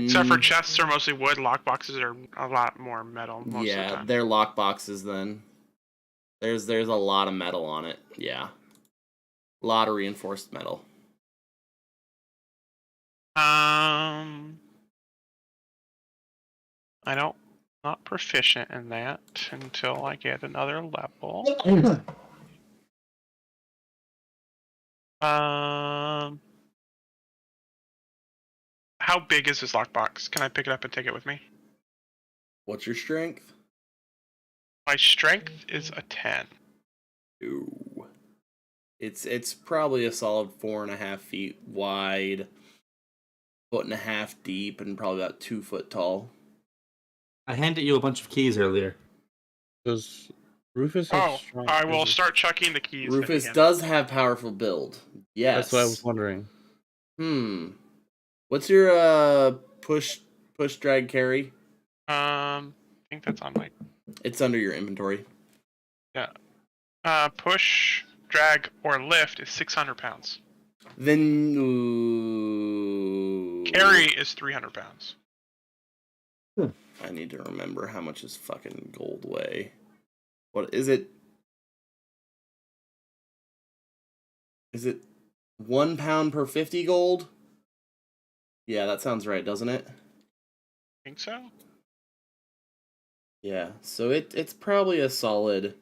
Except for chests are mostly wood. Lockboxes are a lot more metal most of the Yeah, time. they're lockboxes then. There's a lot of metal on it. Yeah. A lot of reinforced metal. Not proficient in that until I get another level. How big is this lockbox? Can I pick it up and take it with me? What's your strength? My strength is a 10. Ooh. It's probably a solid 4.5 feet wide, 1.5 deep, and probably about 2 foot tall. I handed you a bunch of keys earlier. Does Rufus have Oh, strong? I will is it- start chucking the keys. that he Rufus handed. does have powerful build. Yes. That's what I was wondering. What's your push drag carry? I think that's on my. It's under your inventory. Push, drag, or lift is 600 pounds. Then ooh, Carry is 300 pounds. I need to remember how much is fucking gold weigh. What is it? Is it 1 pound per 50 gold? Yeah, that sounds right, doesn't it? Think so? Yeah, so it's probably a solid.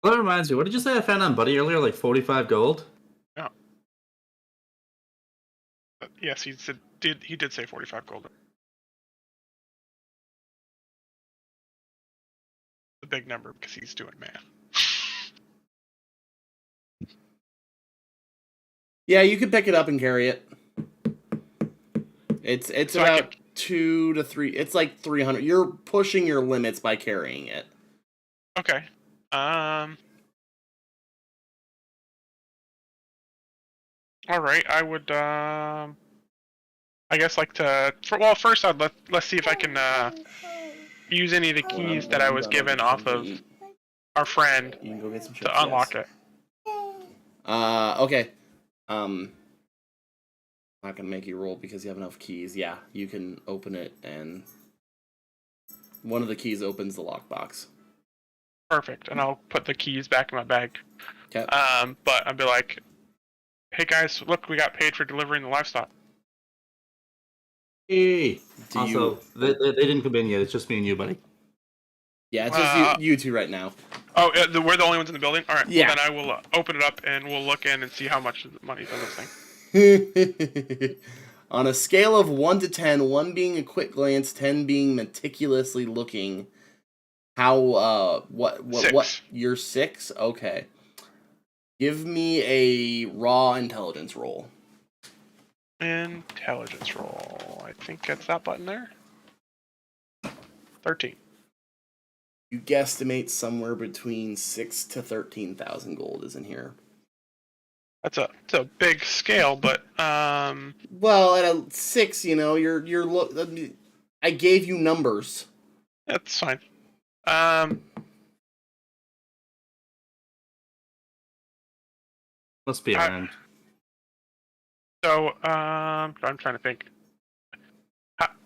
Well, that reminds me. What did you say I found on Buddy earlier? Like 45 gold? But yes, he did say 45 gold. A big number because he's doing math. Yeah, you could pick it up and carry it. It's So I about 2 to 3. It's like 300. You're pushing your limits by carrying it. Okay. All right. I would. I guess like to. First, let's see if I can use any of the keys that I was given off of our friend You can go get some chips. to unlock it. Okay. I'm not gonna make you roll because you have enough keys. Yeah, you can open it, and one of the keys opens the lockbox. Perfect. And I'll put the keys back in my bag. Okay. But I'll be like, hey guys, look, we got paid for delivering the livestock. Hey. Do Also, they didn't come in yet. It's just me and you, buddy. Yeah, it's just you two right now. Oh, we're the only ones in the building? Alright, Yeah. Well, then I will open it up and we'll look in and see how much money is in this thing. On a scale of 1 to 10, 1 being a quick glance, 10 being meticulously looking, how, what, 6. You're 6? Okay. Give me a raw intelligence roll. Intelligence roll. I think it's that button there. 13. You guesstimate somewhere between 6 to 13,000 gold is in here. It's a big scale, but Well, at a 6, you're look. I gave you numbers. that's fine. Must be around. So I'm trying to think.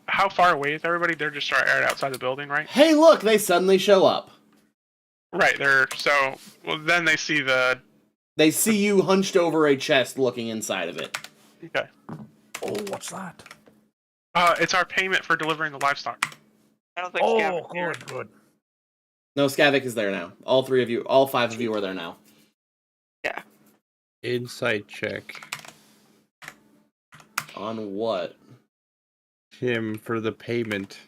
How far away is everybody? They're just right outside the building, right? Hey, look! They suddenly show up. Right. Then they see the. They see you hunched over a chest, looking inside of it. Okay. Oh, what's that? It's our payment for delivering the livestock. I don't think Oh, Scaven's here. good. No, Skavik is there now. All 3 of you, all 5 of you are there now. Insight check. On what? Him for the payment.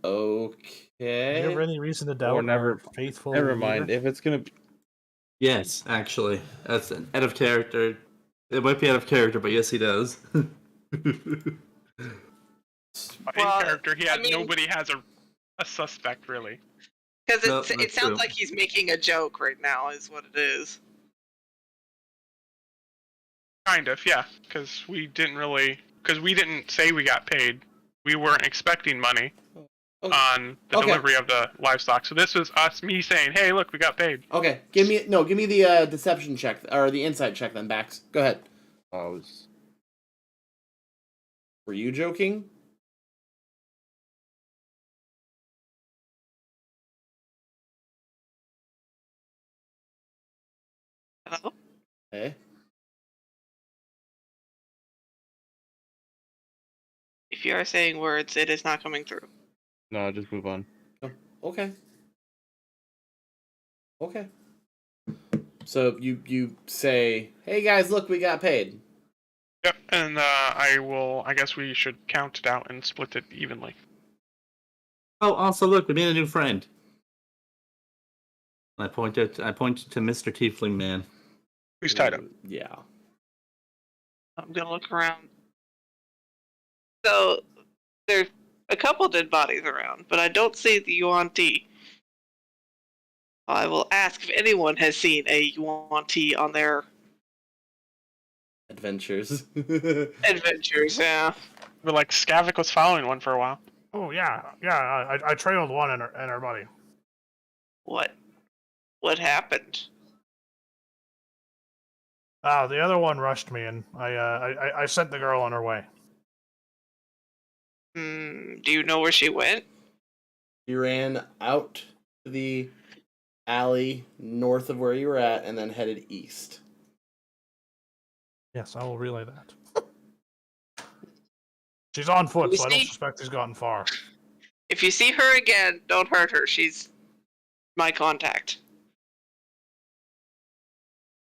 Do you have Okay. any reason to doubt never- our faithful Never leader? mind. If it's gonna be, Yes, actually, that's an out of character. It might be out of character, but yes, he does. In Well, character, I mean- nobody has a suspect really. Because No, it that's sounds true. like he's making a joke right now, is what it is. Kind of, yeah. Because we didn't say we got paid. We weren't expecting money Okay. on the Okay. delivery of the livestock. So this was me saying, "Hey, look, we got paid." Okay. Give me the deception check or the insight check then, Bax. Go ahead. I was Were you joking? Hello? Okay. If you are saying words, it is not coming through. no. Just move on. Okay. Okay. So you say, "Hey guys, look, we got paid." Yep. And I guess we should count it out and split it evenly. Oh, also look, we made a new friend. I pointed to Mr. Tiefling Man. Who's tied up? Yeah. I'm gonna look around. So there's a couple dead bodies around, but I don't see the Yuan-Ti. I will ask if anyone has seen a Yuan-Ti on their Adventures. adventures. Yeah. But like Skavik was following one for a while. Oh yeah. I trailed one and her buddy. What What happened? The other one rushed me, and I sent the girl on her way. Do you know where she went? You ran out to the alley north of where you were at, and then headed east. Yes, I will relay that. She's on foot, You so I don't see- suspect she's gotten far. If you see her again, don't hurt her. She's my contact.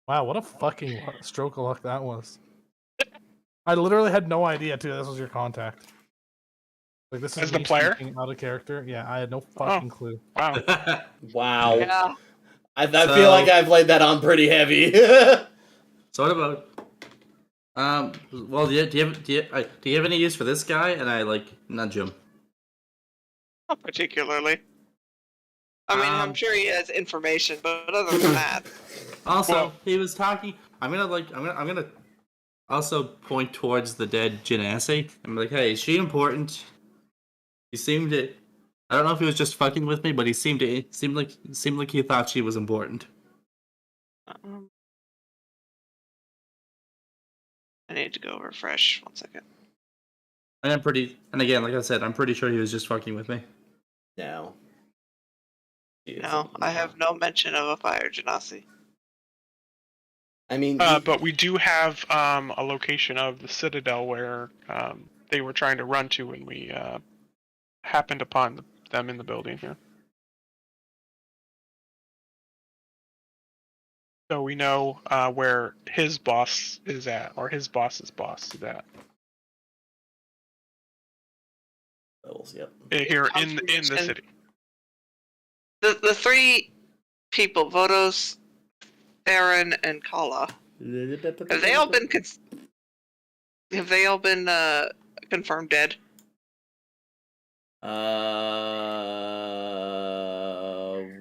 Wow, what a fucking stroke of luck that was. I literally had no idea too. This was your contact. Like this is As the me player? speaking out of character. Yeah, I had no fucking clue. Wow. Wow. Yeah. I So- feel like I've laid that on pretty heavy. So what about? Well, do you have any use for this guy? And I nudge him. Not particularly. I mean, I'm sure he has information, but other than that, Also, Well- he was talking. I'm gonna also point towards the dead Genasi. I'm like, hey, is she important? He seemed to. I don't know if he was just fucking with me, but he seemed like he thought she was important. I need to go refresh. 1 second. And again, like I said, I'm pretty sure he was just fucking with me. No. No, I have no mention of a fire genasi. I mean, But we do have a location of the Citadel where they were trying to run to when we happened upon them in the building here. So we know where his boss is at, or his boss's boss is at. levels, yep. Here in the Confirmation. city. The three people, Vodos, Theron, and Kala, have they all been confirmed dead?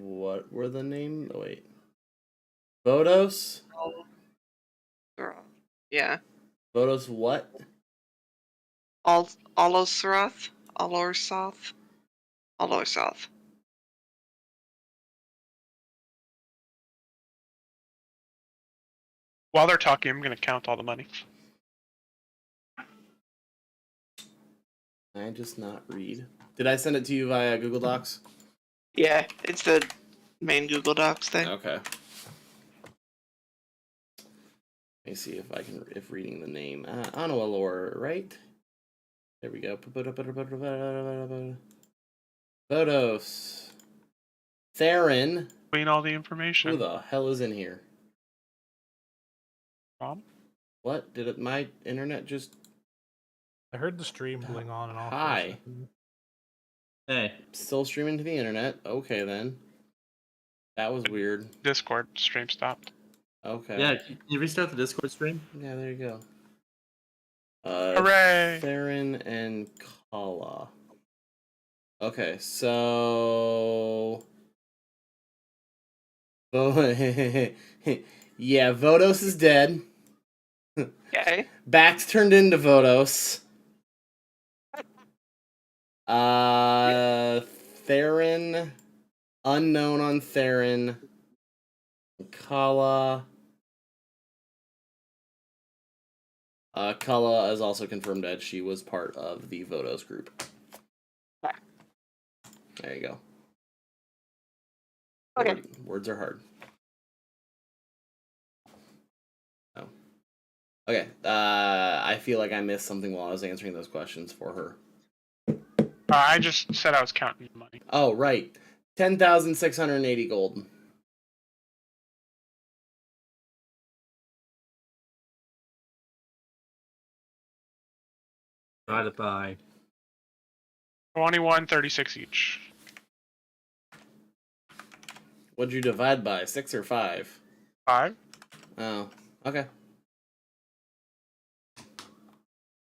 What were the name? Oh, wait. Vodos? Yeah. Vodos what? Olorsoth? While they're talking, I'm going to count all the money. I just not read. Did I send it to you via Google Docs? Yeah, it's the main Google Docs thing. Okay. Let me see if reading the name. Anwalor, right? There we go. Vodos. Theron. Clean all the information. Who the hell is in here? Rob? What? Did my internet just... I heard the stream going on and off. for a Hi. second. Hey. Still streaming to the internet. Okay, then. That was weird. Discord stream stopped. Okay. Yeah, can you restart the Discord stream? Yeah, there you go. Hooray! Theron and Kala. Okay, so... yeah, Vodos is dead. Okay. Bax turned into Vodos. Theron. Unknown on Theron. Kala. Kala is also confirmed that she was part of the Vodos group. There you go. Okay. Words are hard. Oh. Okay. I feel like I missed something while I was answering those questions for her. I just said I was counting the money. Oh, right. 10,680 gold. Divided by. 21.36 each. What'd you divide by? 6 or 5? 5. Oh, okay.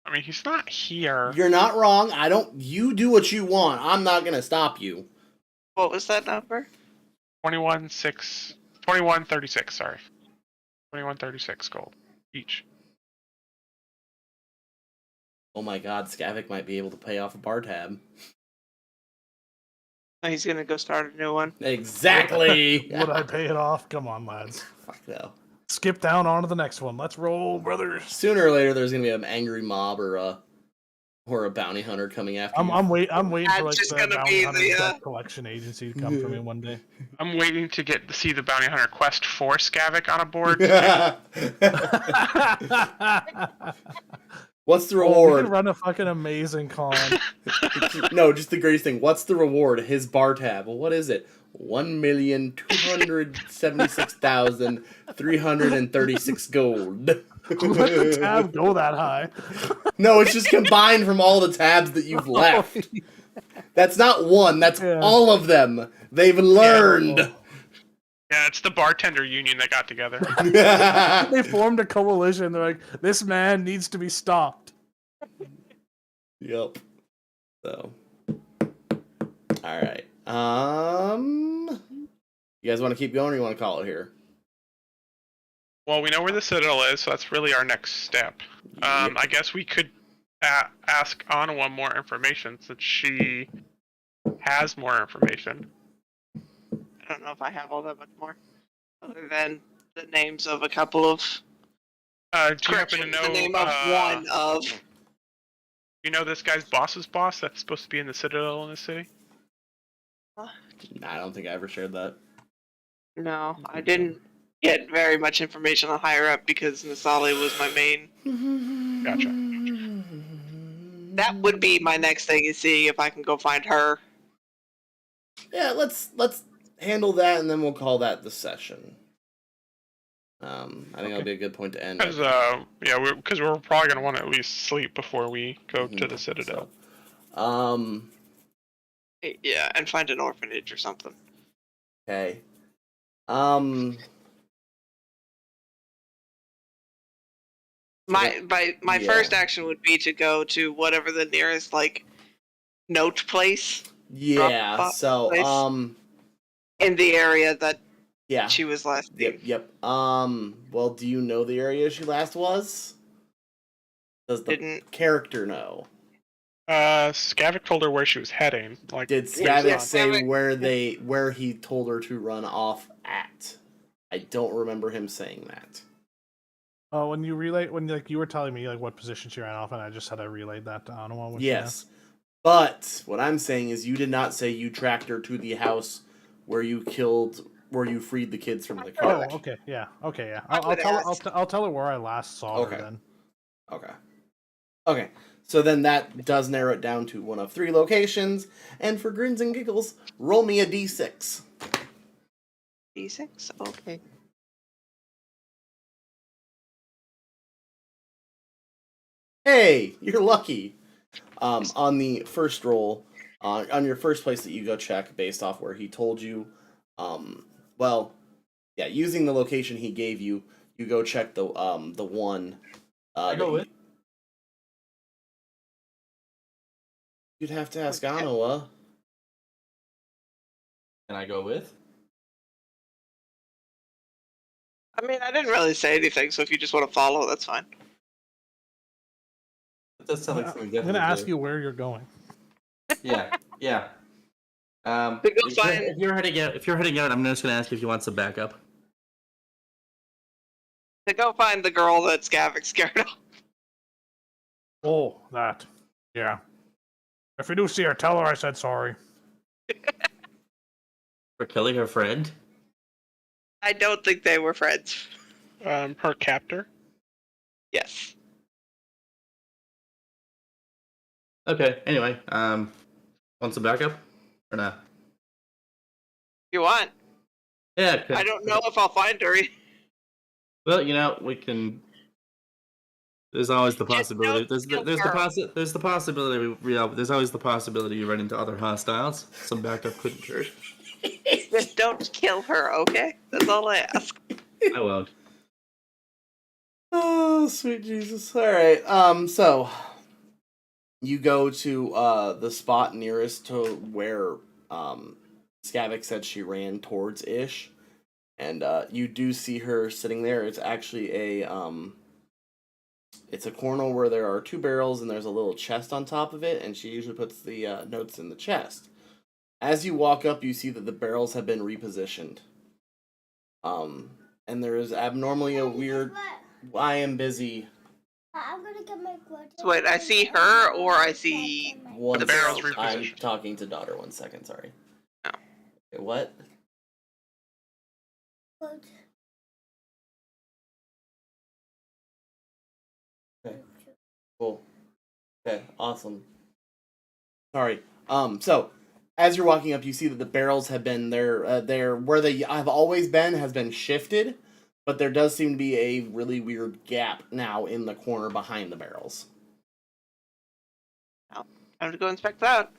I mean, he's not here. You're not wrong. You do what you want. I'm not gonna stop you. What was that number? 21.36. Sorry. 21.36 gold each. Oh my god, Skavik might be able to pay off a bar tab. Oh, he's gonna go start a new one. Exactly! Would I pay it off? Come on, lads. Fuck no. Skip down on to the next one. Let's roll, brothers. Sooner or later, there's gonna be an angry mob or a bounty hunter coming after you. I'm waiting for That's like just the gonna bounty be hunter the, debt collection agency to come for me one day. I'm waiting to see the bounty hunter quest for Skavik on a board. What's the We reward? could run a fucking amazing con. No, just the greatest thing. What's the reward? His bar tab. Well, what is it? 1,276,336 gold. Let the tab go that high. No, it's just combined from all the tabs that you've left. That's not one. That's Yeah. all of them. They've learned. Yeah, it's the bartender union that got together. They formed a coalition. They're like, this man needs to be stopped. Yep. So. All right. You guys want to keep going, or you want to call it here? Well, we know where the Citadel is, so that's really our next step. I guess we could ask Anna one more information, since she has more information. I don't know if I have all that much more, other than the names of a couple of. Do you happen to correction, know the name of one of? You know this guy's boss's boss that's supposed to be in the Citadel in the city? Nah, I don't think I ever shared that. No, I didn't get very much information on higher up because Nasali was my main. Gotcha. That would be my next thing, is see if I can go find her. Yeah, let's handle that, and then we'll call that the session. I think that'll be a good point to end. Because because we're probably gonna want to at least sleep before we go to the Citadel. Yeah, and find an orphanage or something. Okay. My Yeah. first action would be to go to whatever the nearest note place Yeah. Drop So place. In the area that yeah. she was last. Yep. Well, do you know the area she last was? Does the Didn't. character know? Skavik told her where she was heading. Like, Did Yeah, Skavik say Skavik- where he told her to run off at? I don't remember him saying that. When you were telling me what position she ran off, and I just had to relay that to Anawa. when she Yes. But what I'm saying is you did not say you tracked her to the house where you freed the kids from the asked. car. Oh, okay, yeah. I I'll would tell her. ask. I'll tell her where I last saw Okay. her then. Okay. Okay, so then that does narrow it down to one of 3 locations. And for grins and giggles, roll me a d6. D6? Okay. Hey, you're lucky. On the first roll, on your first place that you go check based off where he told you, using the location he gave you, you go check the one. I go with. You'd have to ask Anawa. Can I go with? I mean, I didn't really say anything, so if you just want to follow, that's fine. It does sound like something I'm definitely. gonna ask you where you're going. Yeah, yeah. Go If you're heading out, I'm just gonna ask you if you want some backup. To go find the girl that Skavik scared off. Oh, that. Yeah. If you do see her, tell her I said sorry. For killing her friend. I don't think they were friends. Her captor. Yes. Okay. Anyway, want some backup or not? You want? Yeah. Okay. I don't know if I'll find her. Well, we can. There's always the possibility. There's the possibility. There's always the possibility you run into other hostiles. Some backup couldn't hurt. Just don't kill her, okay? That's all I ask. I won't. Oh, sweet Jesus. Alright, so you go to the spot nearest to where Skavik said she ran towards Ish. And you do see her sitting there. It's actually it's a corner where there are 2 barrels and there's a little chest on top of it, and she usually puts the notes in the chest. As you walk up, you see that the barrels have been repositioned. And there is abnormally a weird, I am busy. I'm gonna get my quarter. So wait, I see her or I see One The barrels second. I'm repositioned. talking to daughter. 1 second, sorry. Oh. Okay, what? Okay. Cool. Okay, awesome. Sorry. So as you're walking up, you see that the barrels have been there where they have always been has been shifted, but there does seem to be a really weird gap now in the corner behind the barrels. Time to go inspect that.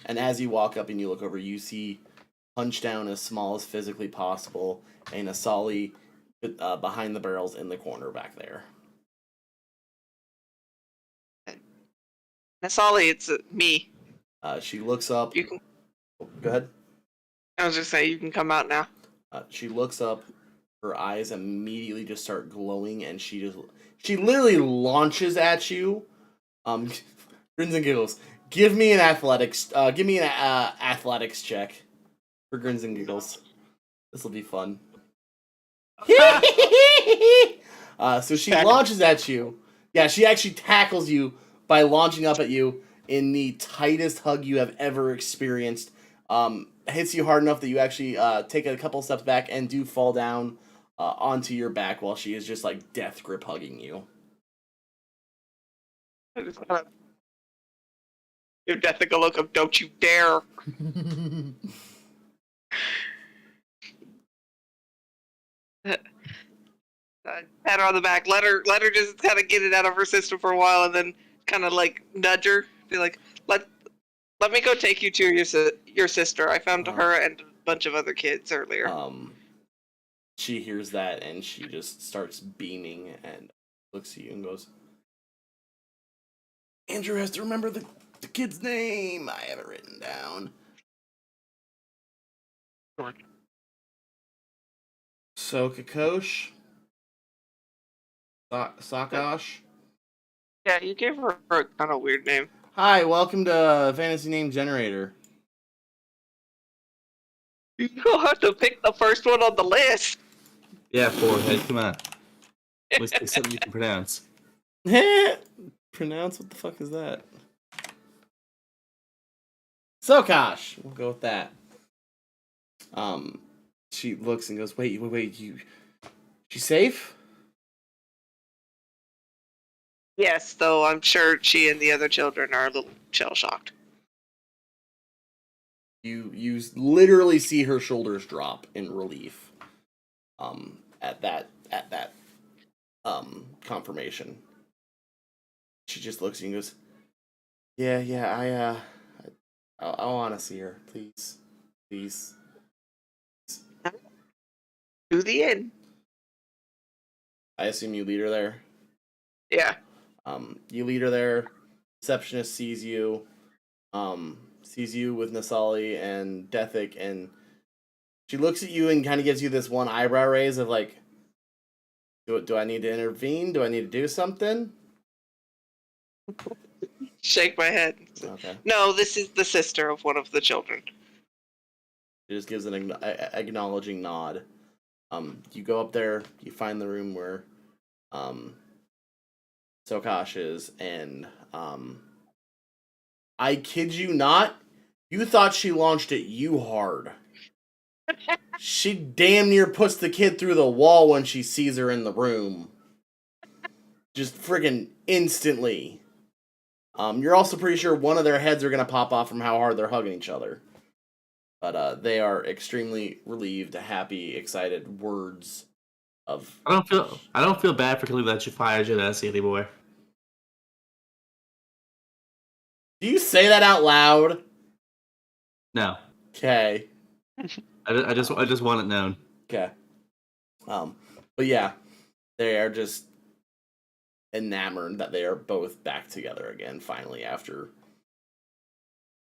And as you walk up and you look over, you see hunched down as small as physically possible, and Asali behind the barrels in the corner back there. Nasali, it's me. She looks up. You can. Go ahead. I was just saying, you can come out now. She looks up. Her eyes immediately just start glowing, and she literally launches at you. Grins and giggles. Give me an athletics. Give me an athletics check for grins and giggles. This will be fun. So she launches at you. Yeah, she actually tackles you by launching up at you in the tightest hug you have ever experienced. Hits you hard enough that you actually take a couple steps back and do fall down onto your back while she is just like death grip hugging you. I just kind of give Deathwick a look of "Don't you dare!" Pat her on the back. Let her just kind of get it out of her system for a while, and then kind of like nudge her. Be like, let me go take you to your sister. I found her and a bunch of other kids earlier. She hears that and she just starts beaming and looks at you and goes, Andrew has to remember the kid's name. I have it written down. George. Sokakosh? Sakash? Yeah, you gave her a kind of weird name. Hi, welcome to Fantasy Name Generator. You don't have to pick the first one on the list. Yeah, forehead. Come on. At least it's something you can pronounce. Pronounce? What the fuck is that? Sokash! We'll go with that. She looks and goes, wait, she's safe? Yes, though I'm sure she and the other children are a little shell shocked. You literally see her shoulders drop in relief. At that confirmation. She just looks at you and goes, "Yeah, I want to see her, please, please." To the inn. I assume you lead her there. Yeah. You lead her there. Receptionist sees you with Nasali and Dethic, and she looks at you and kind of gives you this one eyebrow raise of like, do I need to intervene? Do I need to do something? Shake my head. Okay. No, this is the sister of one of the children. She just gives an acknowledging nod. You go up there, you find the room where Sokash is, and I kid you not, you thought she launched at you hard. She damn near puts the kid through the wall when she sees her in the room. Just friggin' instantly. You're also pretty sure one of their heads are gonna pop off from how hard they're hugging each other. But they are extremely relieved, happy, excited words of. I don't feel bad for killing that you fired Genesi anymore. Do you say that out loud? No. Okay. I just want it known. Okay. But yeah, they are just enamored that they are both back together again, finally, after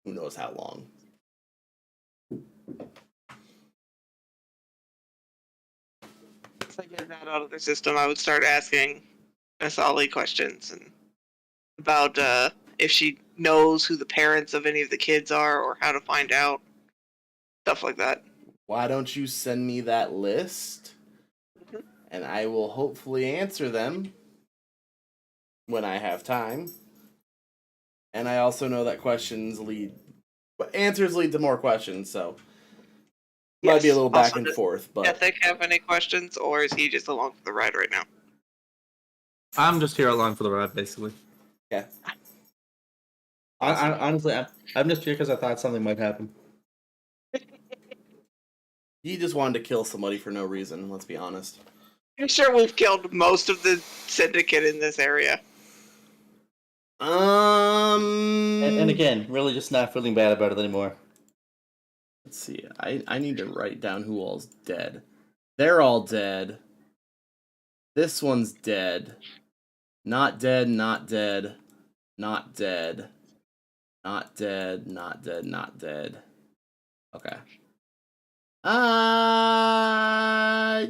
who knows how long. Once I get that out of the system, I would start asking Asali questions and about if she knows who the parents of any of the kids are or how to find out. Stuff like that. Why don't you send me that list? And I will hopefully answer them when I have time. And I also know that answers lead to more questions, so might be a little back and forth. But Ethic have any questions, or is he just along for the ride right now? I'm just here along for the ride, basically. yeah, Honestly, I'm just here because I thought something might happen. he just wanted to kill somebody for no reason. Let's be honest. I'm sure we've killed most of the syndicate in this area. And again, really just not feeling bad about it anymore. Let's see. I need to write down who all's dead. They're all dead. This one's dead. Not dead, not dead. Not dead. Not dead, not dead, not dead. Okay.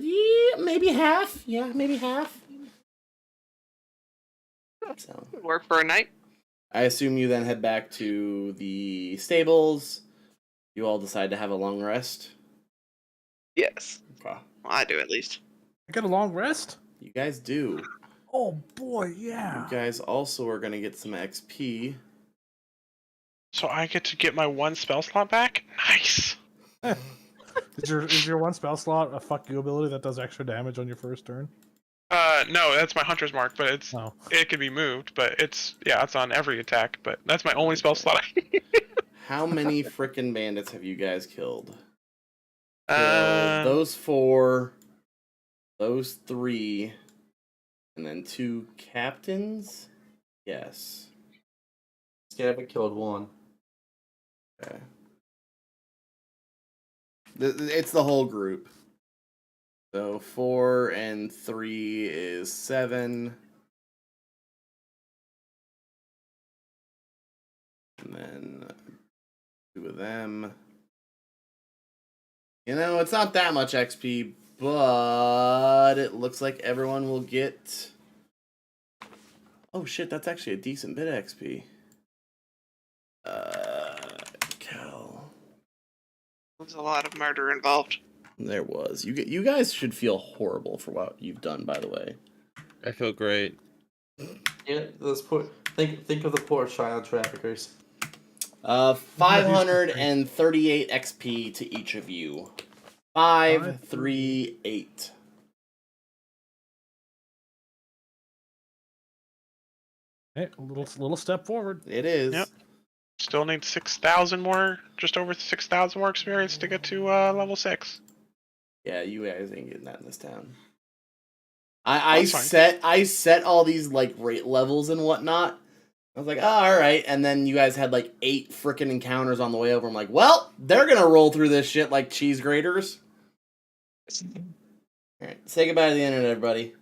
Yeah, maybe half. Yeah, maybe half. So, Work for a night. I assume you then head back to the stables. You all decide to have a long rest. Yes. Okay. Well, I do at least. I get a long rest? You guys do. Oh boy, yeah. You guys also are gonna get some XP. So I get to get my one spell slot back? Nice! Is your one spell slot a fuck you ability that does extra damage on your first turn? No, that's my hunter's mark, but Oh. it can be moved, but it's on every attack, but that's my only spell slot. How many frickin' bandits have you guys killed? Uh, Those 4, those 3, and then 2 captains? Yes. Scavik killed one. Okay. It's the whole group. So 4 and 3 is 7. And then 2 of them. You know, it's not that much XP, but it looks like everyone will get... Oh shit, that's actually a decent bit of XP. Cal. There's a lot of murder involved. There was. You guys should feel horrible for what you've done, by the way. I feel great. Yeah, those poor. Think of the poor child traffickers. 538 XP to each of you. 538. Hey, a little step forward. It is. Yep. Still need 6,000 more, just over 6,000 more experience to get to level 6. Yeah, you guys ain't getting that in this town. I That's fine. set all these like rate levels and whatnot. I was like, oh, all right, and then you guys had like 8 freaking encounters on the way over. I'm like, well, they're gonna roll through this shit like cheese graters. All right, say goodbye to the internet, everybody.